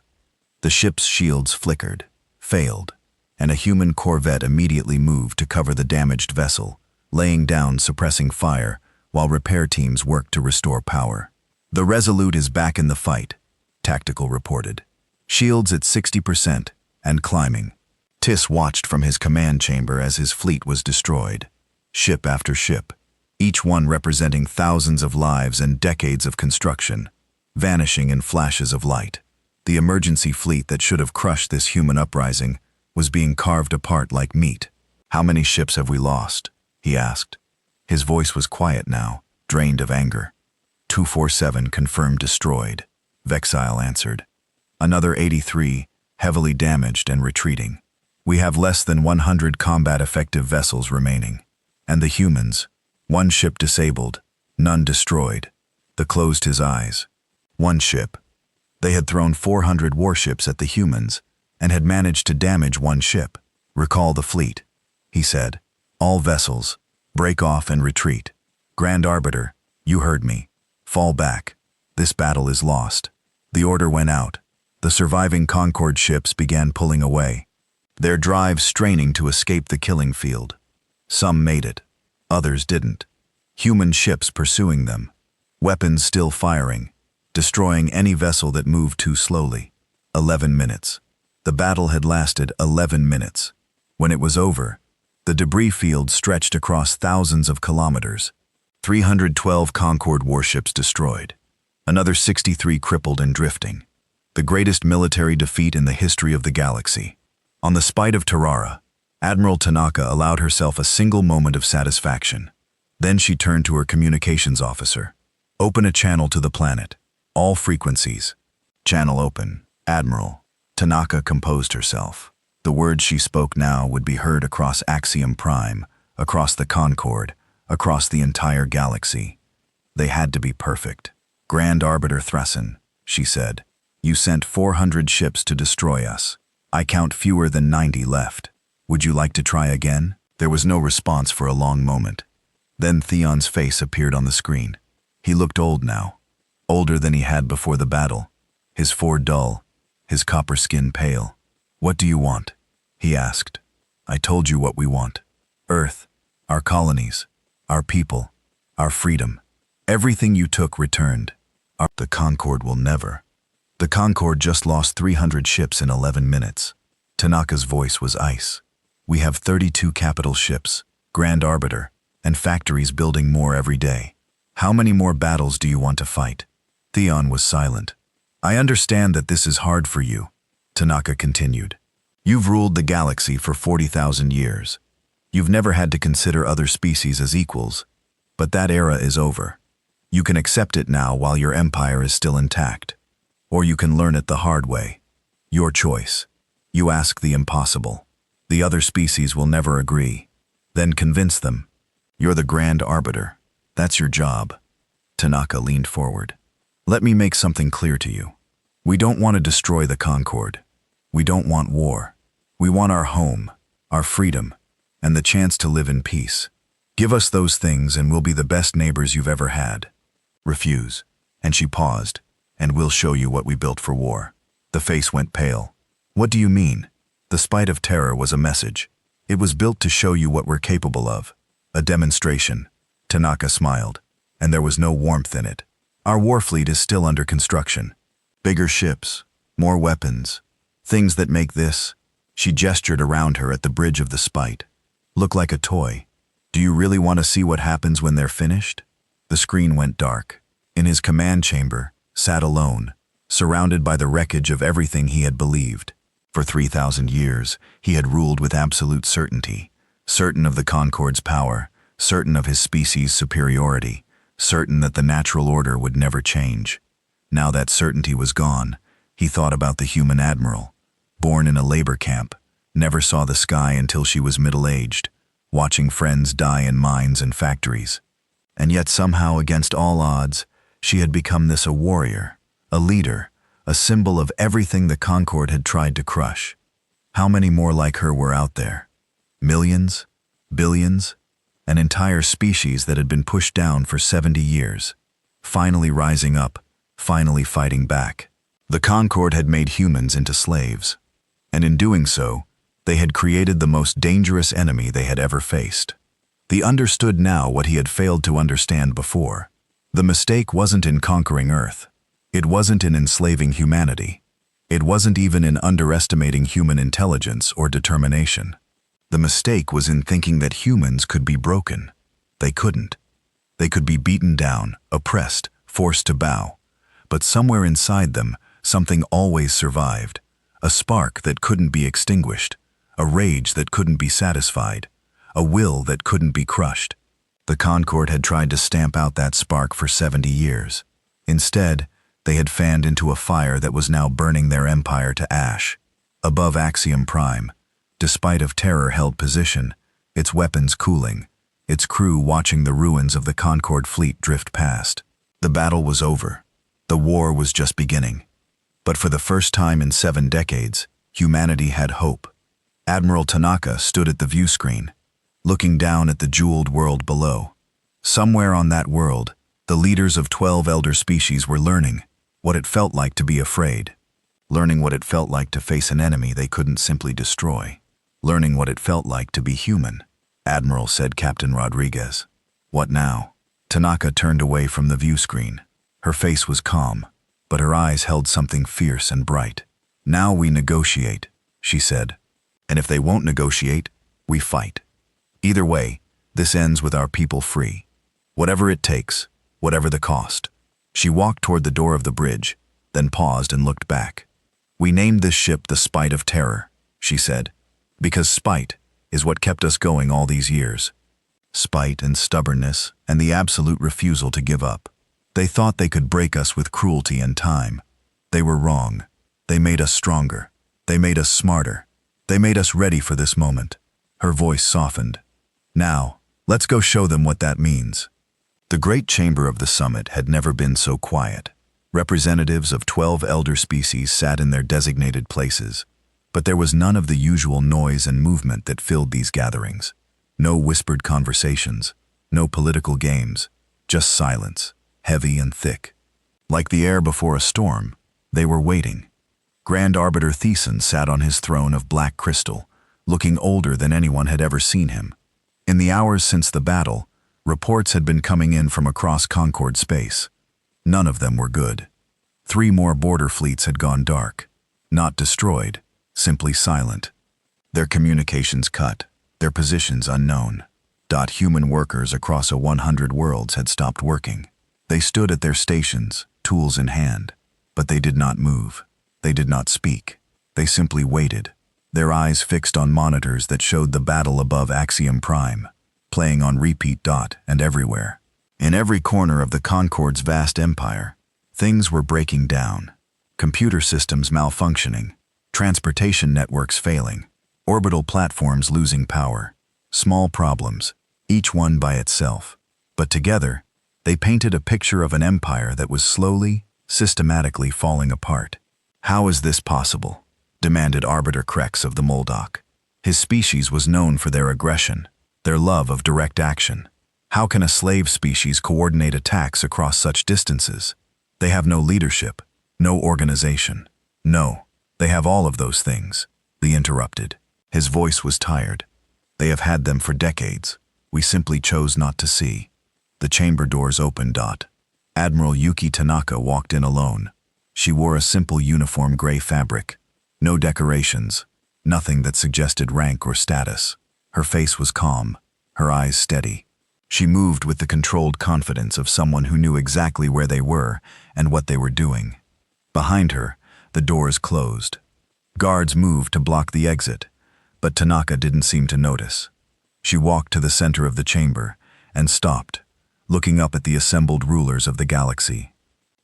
The ship's shields flickered, failed, and a human corvette immediately moved to cover the damaged vessel, laying down suppressing fire while repair teams worked to restore power. "The Resolute is back in the fight," Tactical reported. "Shields at 60% and climbing." Tiss watched from his command chamber as his fleet was destroyed. Ship after ship, each one representing thousands of lives and decades of construction, vanishing in flashes of light. The emergency fleet that should have crushed this human uprising was being carved apart like meat. "How many ships have we lost?" he asked. His voice was quiet now, drained of anger. 247 confirmed destroyed, Vexile answered. "Another 83, heavily damaged and retreating. We have less than 100 combat-effective vessels remaining. And the humans, 1 ship disabled, none destroyed." The closed his eyes. 1 ship. They had thrown 400 warships at the humans and had managed to damage 1 ship. "Recall the fleet," he said. "All vessels, break off and retreat. Grand Arbiter, you heard me. Fall back. This battle is lost." The order went out. The surviving Concord ships began pulling away, their drives straining to escape the killing field. Some made it, others didn't. Human ships pursuing them, weapons still firing, destroying any vessel that moved too slowly. 11 minutes. The battle had lasted 11 minutes. When it was over, the debris field stretched across thousands of kilometers. 312 Concord warships destroyed. Another 63 crippled and drifting. The greatest military defeat in the history of the galaxy. On the spite of Terrara, Admiral Tanaka allowed herself a single moment of satisfaction. Then she turned to her communications officer. "Open a channel to the planet. All frequencies." "Channel open, Admiral." Tanaka composed herself. The words she spoke now would be heard across Axiom Prime, across the Concord, across the entire galaxy. They had to be perfect. "Grand Arbiter Thrassen," she said, "you sent 400 ships to destroy us. I count fewer than 90 left. Would you like to try again?" There was no response for a long moment. Then Theon's face appeared on the screen. He looked old now, older than he had before the battle, his fore dull, his copper skin pale. "What do you want?" he asked. "I told you what we want. Earth, our colonies, our people, our freedom. Everything you took returned. The Concord will never." The Concord just lost 300 ships in 11 minutes. Tanaka's voice was ice. "We have 32 capital ships, Grand Arbiter, and factories building more every day. How many more battles do you want to fight?" Theon was silent. "I understand that this is hard for you," Tanaka continued. "You've ruled the galaxy for 40,000 years. You've never had to consider other species as equals, but that era is over. You can accept it now while your empire is still intact. Or you can learn it the hard way. Your choice. You ask the impossible. The other species will never agree. Then convince them. You're the Grand Arbiter. That's your job." Tanaka leaned forward. "Let me make something clear to you. We don't want to destroy the Concord. We don't want war. We want our home, our freedom, and the chance to live in peace. Give us those things and we'll be the best neighbors you've ever had. Refuse." And she paused. "And we'll show you what we built for war." The face went pale. "What do you mean?" The spite of terror was a message. "It was built to show you what we're capable of. A demonstration." Tanaka smiled, and there was no warmth in it. "Our war fleet is still under construction. Bigger ships, more weapons, things that make this," she gestured around her at the bridge of the spite, "look like a toy. Do you really want to see what happens when they're finished?" The screen went dark. In his command chamber, sat alone, surrounded by the wreckage of everything he had believed. For 3,000 years, he had ruled with absolute certainty, certain of the Concord's power, certain of his species' superiority, certain that the natural order would never change. Now that certainty was gone, he thought about the human admiral, born in a labor camp, never saw the sky until she was middle-aged, watching friends die in mines and factories. And yet somehow, against all odds, she had become a warrior, a leader, a symbol of everything the Concord had tried to crush. How many more like her were out there? Millions? Billions? An entire species that had been pushed down for 70 years, finally rising up, finally fighting back. The Concord had made humans into slaves, and in doing so, they had created the most dangerous enemy they had ever faced. He understood now what he had failed to understand before. The mistake wasn't in conquering Earth. It wasn't in enslaving humanity. It wasn't even in underestimating human intelligence or determination. The mistake was in thinking that humans could be broken. They couldn't. They could be beaten down, oppressed, forced to bow. But somewhere inside them, something always survived. A spark that couldn't be extinguished. a rage that couldn't be satisfied, a will that couldn't be crushed. The Concord had tried to stamp out that spark for 70 years. Instead, they had fanned into a fire that was now burning their empire to ash. Above Axiom Prime, despite of terror-held position, its weapons cooling, its crew watching the ruins of the Concord fleet drift past. The battle was over. The war was just beginning. But for the first time in 7 decades, humanity had hope. Admiral Tanaka stood at the view screen, looking down at the jeweled world below. Somewhere on that world, the leaders of 12 elder species were learning what it felt like to be afraid, learning what it felt like to face an enemy they couldn't simply destroy, learning what it felt like to be human. "Admiral," said Captain Rodriguez. "What now?" Tanaka turned away from the view screen. Her face was calm, but her eyes held something fierce and bright. "Now we negotiate," she said. "And if they won't negotiate, we fight. Either way, this ends with our people free. Whatever it takes, whatever the cost." She walked toward the door of the bridge, then paused and looked back. "We named this ship the Spite of Terror," she said, "because spite is what kept us going all these years. Spite and stubbornness and the absolute refusal to give up. They thought they could break us with cruelty and time. They were wrong. They made us stronger. They made us smarter. They made us ready for this moment." Her voice softened. "Now, let's go show them what that means." The great chamber of the summit had never been so quiet. Representatives of 12 elder species sat in their designated places, but there was none of the usual noise and movement that filled these gatherings. No whispered conversations, no political games, just silence, heavy and thick. Like the air before a storm, they were waiting. Grand Arbiter Thiessen sat on his throne of black crystal, looking older than anyone had ever seen him. In the hours since the battle, reports had been coming in from across Concord space. None of them were good. 3 more border fleets had gone dark, not destroyed, simply silent. Their communications cut, their positions unknown. Human workers across 100 worlds had stopped working. They stood at their stations, tools in hand, but they did not move. They did not speak. They simply waited, their eyes fixed on monitors that showed the battle above Axiom Prime, playing on repeat. And everywhere, in every corner of the Concord's vast empire, things were breaking down. Computer systems malfunctioning, transportation networks failing, orbital platforms losing power. Small problems, each one by itself. But together, they painted a picture of an empire that was slowly, systematically falling apart. "How is this possible?" demanded Arbiter Krex of the Moldoc. His species was known for their aggression, their love of direct action. How can a slave species coordinate attacks across such distances? They have no leadership, no organization. "No, they have all of those things," Lee interrupted. His voice was tired. "They have had them for decades. We simply chose not to see." The chamber doors opened. Admiral Yuki Tanaka walked in alone. She wore a simple uniform gray fabric. No decorations, nothing that suggested rank or status. Her face was calm, her eyes steady. She moved with the controlled confidence of someone who knew exactly where they were and what they were doing. Behind her, the doors closed. Guards moved to block the exit, but Tanaka didn't seem to notice. She walked to the center of the chamber and stopped, looking up at the assembled rulers of the galaxy.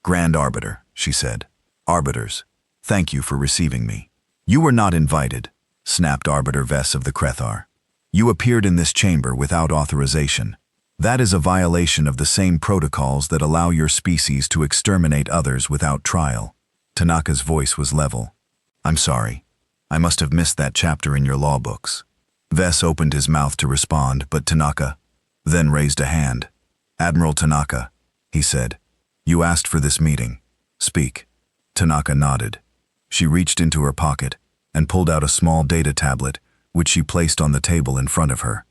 "Grand Arbiter," she said. "Arbiters, thank you for receiving me." "You were not invited," snapped Arbiter Vess of the Krethar. "You appeared in this chamber without authorization. That is a violation of the same protocols that allow your species to exterminate others without trial." Tanaka's voice was level. "I'm sorry. I must have missed that chapter in your law books." Vess opened his mouth to respond, but Tanaka then raised a hand. "Admiral Tanaka," he said, "you asked for this meeting. Speak." Tanaka nodded. She reached into her pocket and pulled out a small data tablet, which she placed on the table in front of her.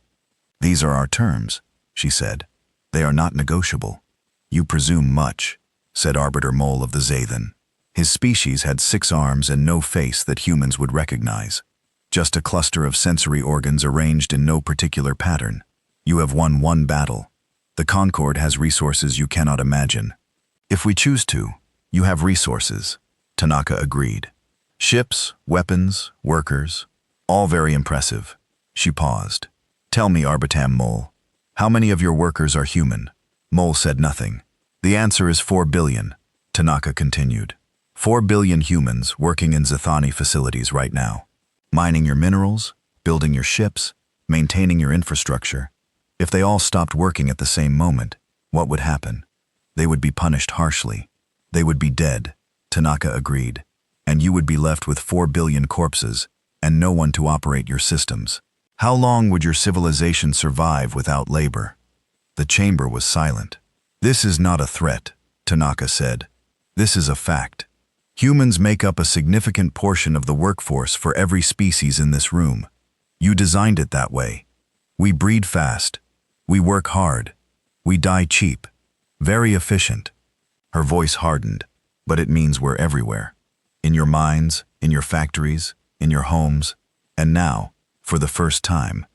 "These are our terms," she said. "They are not negotiable." "You presume much," said Arbiter Mole of the Zathan. His species had 6 arms and no face that humans would recognize. Just a cluster of sensory organs arranged in no particular pattern. "You have won 1 battle. The Concord has resources you cannot imagine." "If we choose to, you have resources," Tanaka agreed. "Ships, weapons, workers, All very impressive. She paused. Tell me, Arbitam Mole, how many of your workers are human? Mole said nothing. The answer is 4 billion, Tanaka continued. 4 billion humans working in Zathani facilities right now. Mining your minerals, building your ships, maintaining your infrastructure. If they all stopped working at the same moment, what would happen? They would be punished harshly. They would be dead, Tanaka agreed. And you would be left with 4 billion corpses and no one to operate your systems. How long would your civilization survive without labor? The chamber was silent. This is not a threat, Tanaka said. This is a fact. Humans make up a significant portion of the workforce for every species in this room. You designed it that way. We breed fast. We work hard. We die cheap. Very efficient. Her voice hardened, but it means we're everywhere. In your minds, in your factories, in your homes, and now, for the first time,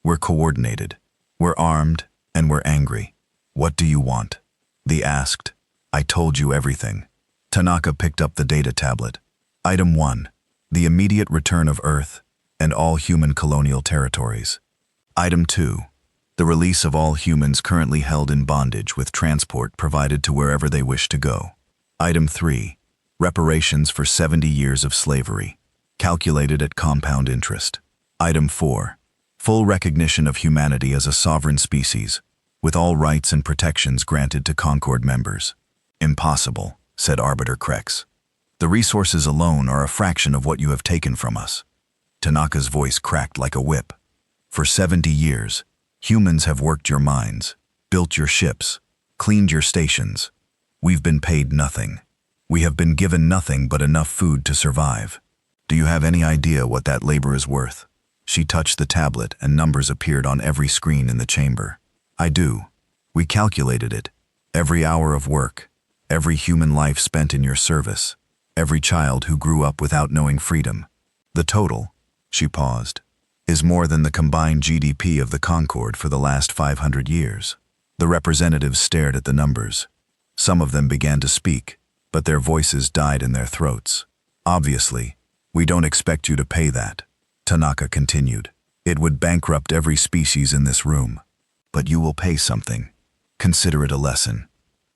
we're coordinated. We're armed, and we're angry. What do you want? They asked. I told you everything. Tanaka picked up the data tablet. Item 1. The immediate return of Earth and all human colonial territories. Item 2. The release of all humans currently held in bondage with transport provided to wherever they wish to go. Item 3. Reparations for 70 years of slavery, calculated at compound interest. Item 4. Full recognition of humanity as a sovereign species, with all rights and protections granted to Concord members. Impossible, said Arbiter Krex. The resources alone are a fraction of what you have taken from us. Tanaka's voice cracked like a whip. For 70 years, humans have worked your mines, built your ships, cleaned your stations. We've been paid nothing. We have been given nothing but enough food to survive. Do you have any idea what that labor is worth? She touched the tablet and numbers appeared on every screen in the chamber. I do. We calculated it. Every hour of work, every human life spent in your service, every child who grew up without knowing freedom. The total, she paused, is more than the combined GDP of the Concord for the last 500 years. The representatives stared at the numbers. Some of them began to speak, but their voices died in their throats. Obviously, we don't expect you to pay that, Tanaka continued. It would bankrupt every species in this room. But you will pay something. Consider it a lesson,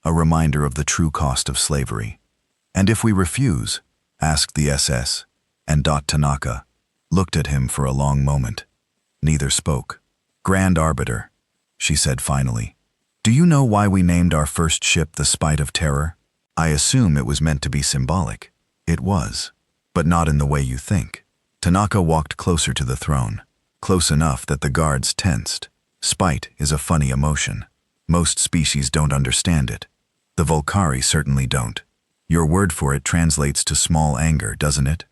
a reminder of the true cost of slavery. And if we refuse? Asked the SS, and Tanaka looked at him for a long moment. Neither spoke. Grand Arbiter, she said finally. Do you know why we named our first ship the Spite of Terror? I assume it was meant to be symbolic. It was, but not in the way you think. Tanaka walked closer to the throne, close enough that the guards tensed. Spite is a funny emotion. Most species don't understand it. The Volcari certainly don't. Your word for it translates to small anger, doesn't it?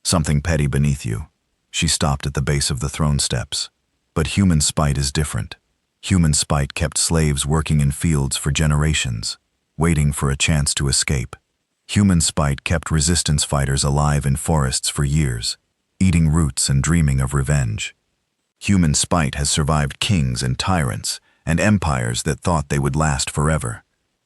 Something petty beneath you. She stopped at the base of the throne steps. But human spite is different. Human spite kept slaves working in fields for generations, waiting for a chance to escape. Human spite kept resistance fighters alive in forests for years, eating roots and dreaming of revenge. Human spite has survived kings and tyrants and empires that thought they would last forever.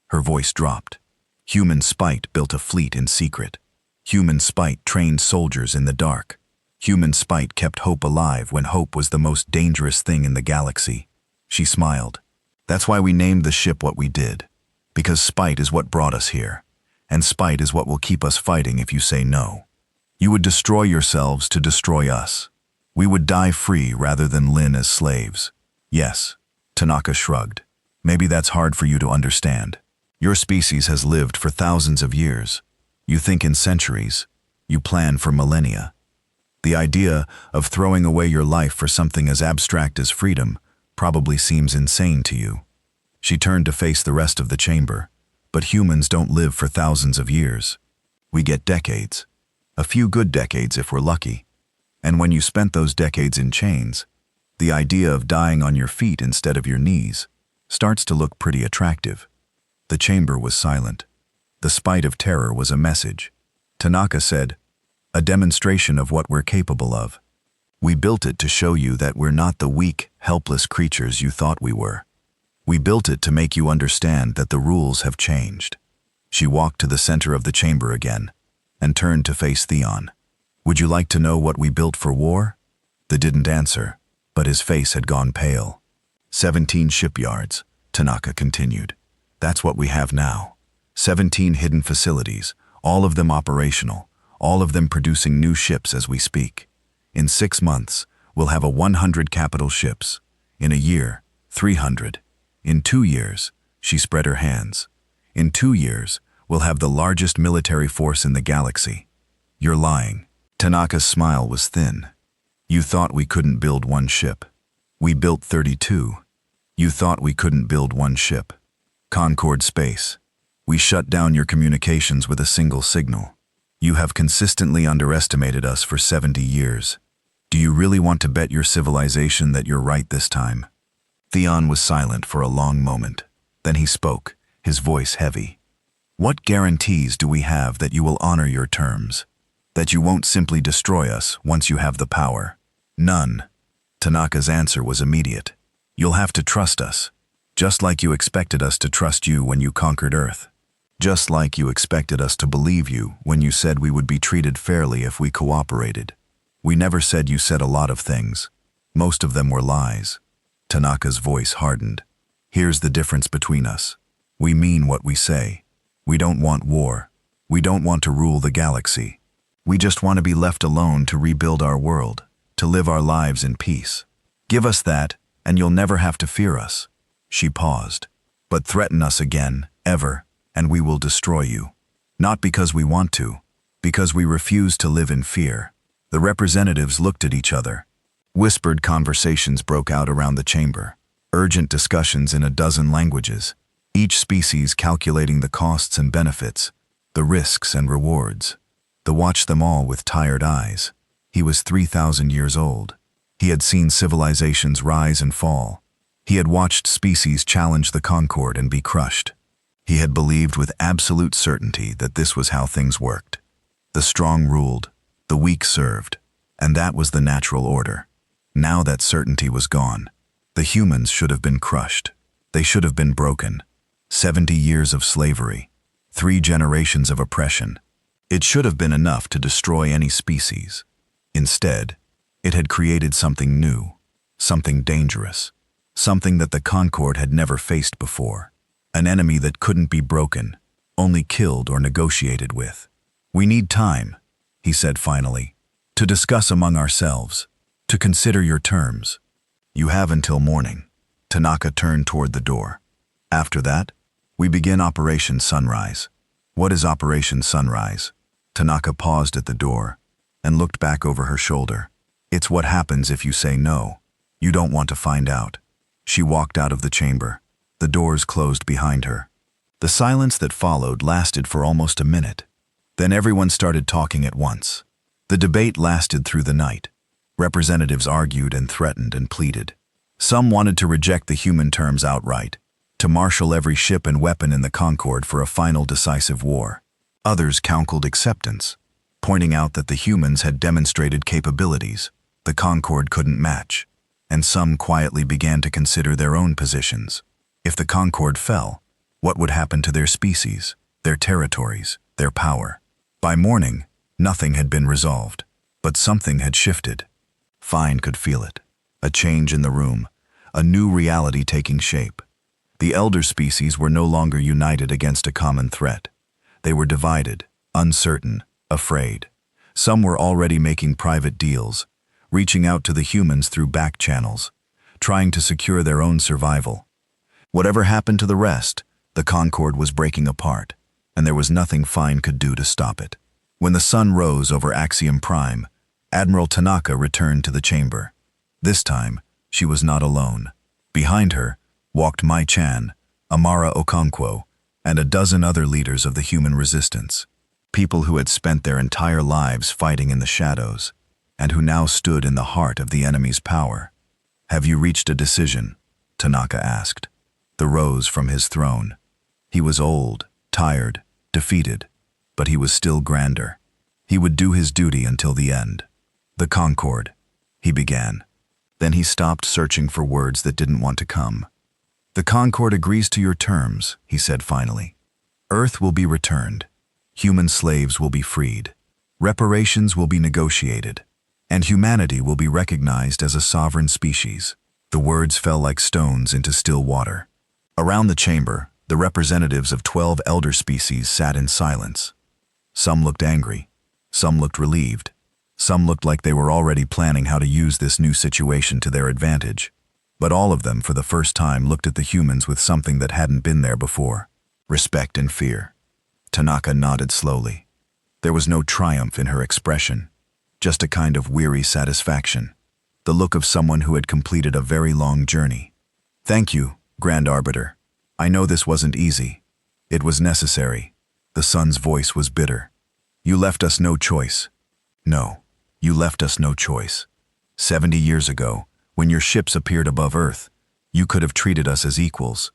Her voice dropped. Human spite built a fleet in secret. Human spite trained soldiers in the dark. Human spite kept hope alive when hope was the most dangerous thing in the galaxy. She smiled. That's why we named the ship what we did. Because spite is what brought us here. And spite is what will keep us fighting if you say no. You would destroy yourselves to destroy us. We would die free rather than live as slaves. Yes, Tanaka shrugged. Maybe that's hard for you to understand. Your species has lived for thousands of years. You think in centuries. You plan for millennia. The idea of throwing away your life for something as abstract as freedom probably seems insane to you. She turned to face the rest of the chamber. But humans don't live for thousands of years. We get decades. A few good decades if we're lucky. And when you spent those decades in chains, the idea of dying on your feet instead of your knees starts to look pretty attractive. The chamber was silent. The spite of terror was a message. Tanaka said, a demonstration of what we're capable of. We built it to show you that we're not the weak, helpless creatures you thought we were. We built it to make you understand that the rules have changed. She walked to the center of the chamber again and turned to face Theon. Would you like to know what we built for war? They didn't answer, but his face had gone pale. 17 shipyards, Tanaka continued. That's what we have now. 17 hidden facilities, all of them operational, all of them producing new ships as we speak. In 6 months, we'll have 100 capital ships. In a year, 300. In 2 years, she spread her hands. In 2 years, we'll have the largest military force in the galaxy. You're lying. Tanaka's smile was thin. You thought we couldn't build one ship. We built 32. You thought we couldn't build one ship. Concord Space. We shut down your communications with a single signal. You have consistently underestimated us for 70 years. Do you really want to bet your civilization that you're right this time? Theon was silent for a long moment. Then he spoke, his voice heavy. What guarantees do we have that you will honor your terms? That you won't simply destroy us once you have the power? None. Tanaka's answer was immediate. You'll have to trust us. Just like you expected us to trust you when you conquered Earth. Just like you expected us to believe you when you said we would be treated fairly if we cooperated. We never said you said a lot of things. Most of them were lies. Tanaka's voice hardened. Here's the difference between us. We mean what we say. We don't want war. We don't want to rule the galaxy. We just want to be left alone to rebuild our world, to live our lives in peace. Give us that, and you'll never have to fear us. She paused. But threaten us again, ever, and we will destroy you. Not because we want to, because we refuse to live in fear. The representatives looked at each other. Whispered conversations broke out around the chamber. Urgent discussions in a dozen languages. Each species calculating the costs and benefits, the risks and rewards. They watched them all with tired eyes. He was 3,000 years old. He had seen civilizations rise and fall. He had watched species challenge the Concord and be crushed. He had believed with absolute certainty that this was how things worked. The strong ruled, the weak served, and that was the natural order. Now that certainty was gone. The humans should have been crushed. They should have been broken. 70 years of slavery. 3 generations of oppression. It should have been enough to destroy any species. Instead, it had created something new, something dangerous, something that the Concord had never faced before. An enemy that couldn't be broken, only killed or negotiated with. We need time, he said finally, to discuss among ourselves, to consider your terms. You have until morning. Tanaka turned toward the door. After that, we begin Operation Sunrise. What is Operation Sunrise? Tanaka paused at the door and looked back over her shoulder. It's what happens if you say no. You don't want to find out. She walked out of the chamber. The doors closed behind her. The silence that followed lasted for almost a minute. Then everyone started talking at once. The debate lasted through the night. Representatives argued and threatened and pleaded. Some wanted to reject the human terms outright, to marshal every ship and weapon in the Concord for a final decisive war. Others counseled acceptance, pointing out that the humans had demonstrated capabilities the Concord couldn't match, and some quietly began to consider their own positions. If the Concord fell, what would happen to their species, their territories, their power? By morning, nothing had been resolved, but something had shifted. Fine could feel it. A change in the room, a new reality taking shape. The elder species were no longer united against a common threat. They were divided, uncertain, afraid. Some were already making private deals, reaching out to the humans through back channels, trying to secure their own survival. Whatever happened to the rest, the Concord was breaking apart, and there was nothing Fine could do to stop it. When the sun rose over Axiom Prime, Admiral Tanaka returned to the chamber. This time, she was not alone. Behind her walked Mai Chan, Amara Okonkwo, and a dozen other leaders of the human resistance. People who had spent their entire lives fighting in the shadows, and who now stood in the heart of the enemy's power. Have you reached a decision? Tanaka asked. The rose from his throne. He was old, tired, defeated, but he was still grander. He would do his duty until the end. The Concord, he began. Then he stopped, searching for words that didn't want to come. The Concord agrees to your terms, he said finally. Earth will be returned. Human slaves will be freed. Reparations will be negotiated. And humanity will be recognized as a sovereign species. The words fell like stones into still water. Around the chamber, the representatives of 12 elder species sat in silence. Some looked angry. Some looked relieved. Some looked like they were already planning how to use this new situation to their advantage. But all of them, for the first time, looked at the humans with something that hadn't been there before: respect and fear. Tanaka nodded slowly. There was no triumph in her expression, just a kind of weary satisfaction, the look of someone who had completed a very long journey. "Thank you, Grand Arbiter. I know this wasn't easy. It was necessary." The sun's voice was bitter. "You left us no choice." "No, you left us no choice. 70 years ago, when your ships appeared above Earth, you could have treated us as equals.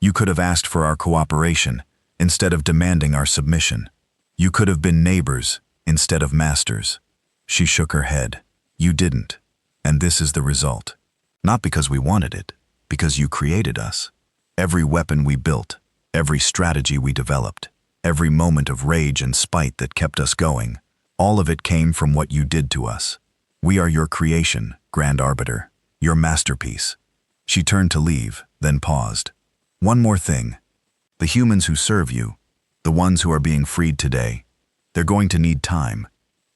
You could have asked for our cooperation instead of demanding our submission. You could have been neighbors instead of masters." She shook her head. "You didn't. And this is the result. Not because we wanted it, because you created us. Every weapon we built, every strategy we developed, every moment of rage and spite that kept us going, all of it came from what you did to us. We are your creation, Grand Arbiter, your masterpiece." She turned to leave, then paused. "One more thing. The humans who serve you, the ones who are being freed today, they're going to need time.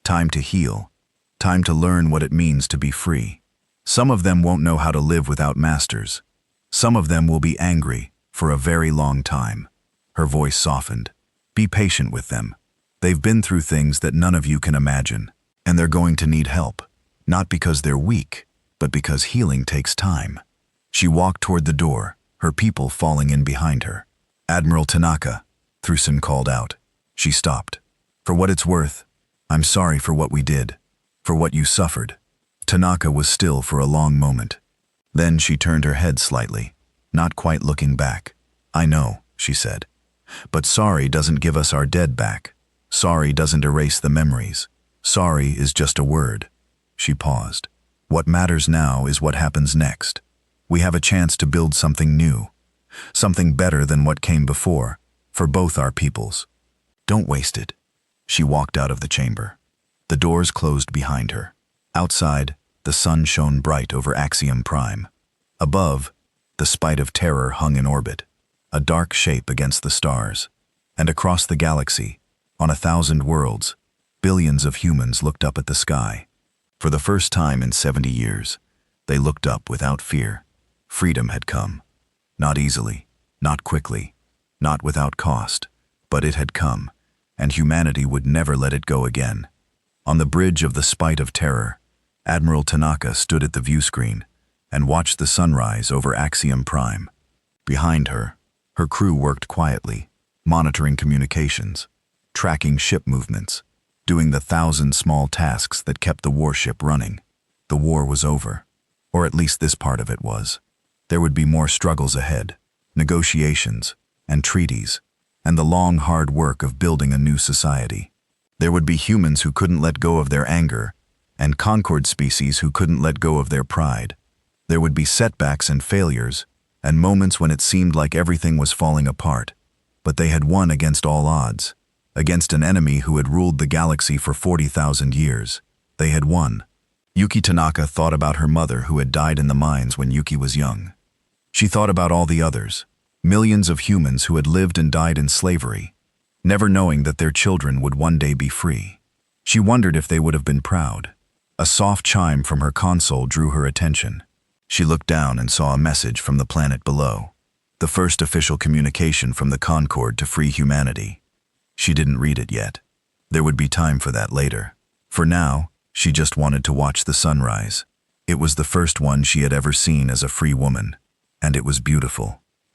Time to heal. Time to learn what it means to be free. Some of them won't know how to live without masters. Some of them will be angry for a very long time." Her voice softened. "Be patient with them. They've been through things that none of you can imagine, and they're going to need help, not because they're weak, but because healing takes time." She walked toward the door, her people falling in behind her. "Admiral Tanaka," Thusen called out. She stopped. "For what it's worth, I'm sorry for what we did, for what you suffered." Tanaka was still for a long moment. Then she turned her head slightly, not quite looking back. "I know," she said. "But sorry doesn't give us our dead back. Sorry doesn't erase the memories. Sorry is just a word." She paused. "What matters now is what happens next. We have a chance to build something new, something better than what came before, for both our peoples. Don't waste it." She walked out of the chamber. The doors closed behind her. Outside, the sun shone bright over Axiom Prime. Above, the Spite of Terror hung in orbit, a dark shape against the stars. And across the galaxy, on 1,000 worlds, billions of humans looked up at the sky. For the first time in 70 years, they looked up without fear. Freedom had come. Not easily, not quickly, not without cost, but it had come, and humanity would never let it go again. On the bridge of the Spite of Terror, Admiral Tanaka stood at the viewscreen and watched the sunrise over Axiom Prime. Behind her, her crew worked quietly, monitoring communications, tracking ship movements, doing the 1,000 small tasks that kept the warship running. The war was over, or at least this part of it was. There would be more struggles ahead, negotiations and treaties, and the long, hard work of building a new society. There would be humans who couldn't let go of their anger, and Concord species who couldn't let go of their pride. There would be setbacks and failures, and moments when it seemed like everything was falling apart. But they had won against all odds, against an enemy who had ruled the galaxy for 40,000 years. They had won. Yuki Tanaka thought about her mother who had died in the mines when Yuki was young. She thought about all the others, millions of humans who had lived and died in slavery, never knowing that their children would one day be free. She wondered if they would have been proud. A soft chime from her console drew her attention. She looked down and saw a message from the planet below. The first official communication from the Concord to free humanity. She didn't read it yet. There would be time for that later. For now, she just wanted to watch the sunrise. It was the first one she had ever seen as a free woman, and it was beautiful.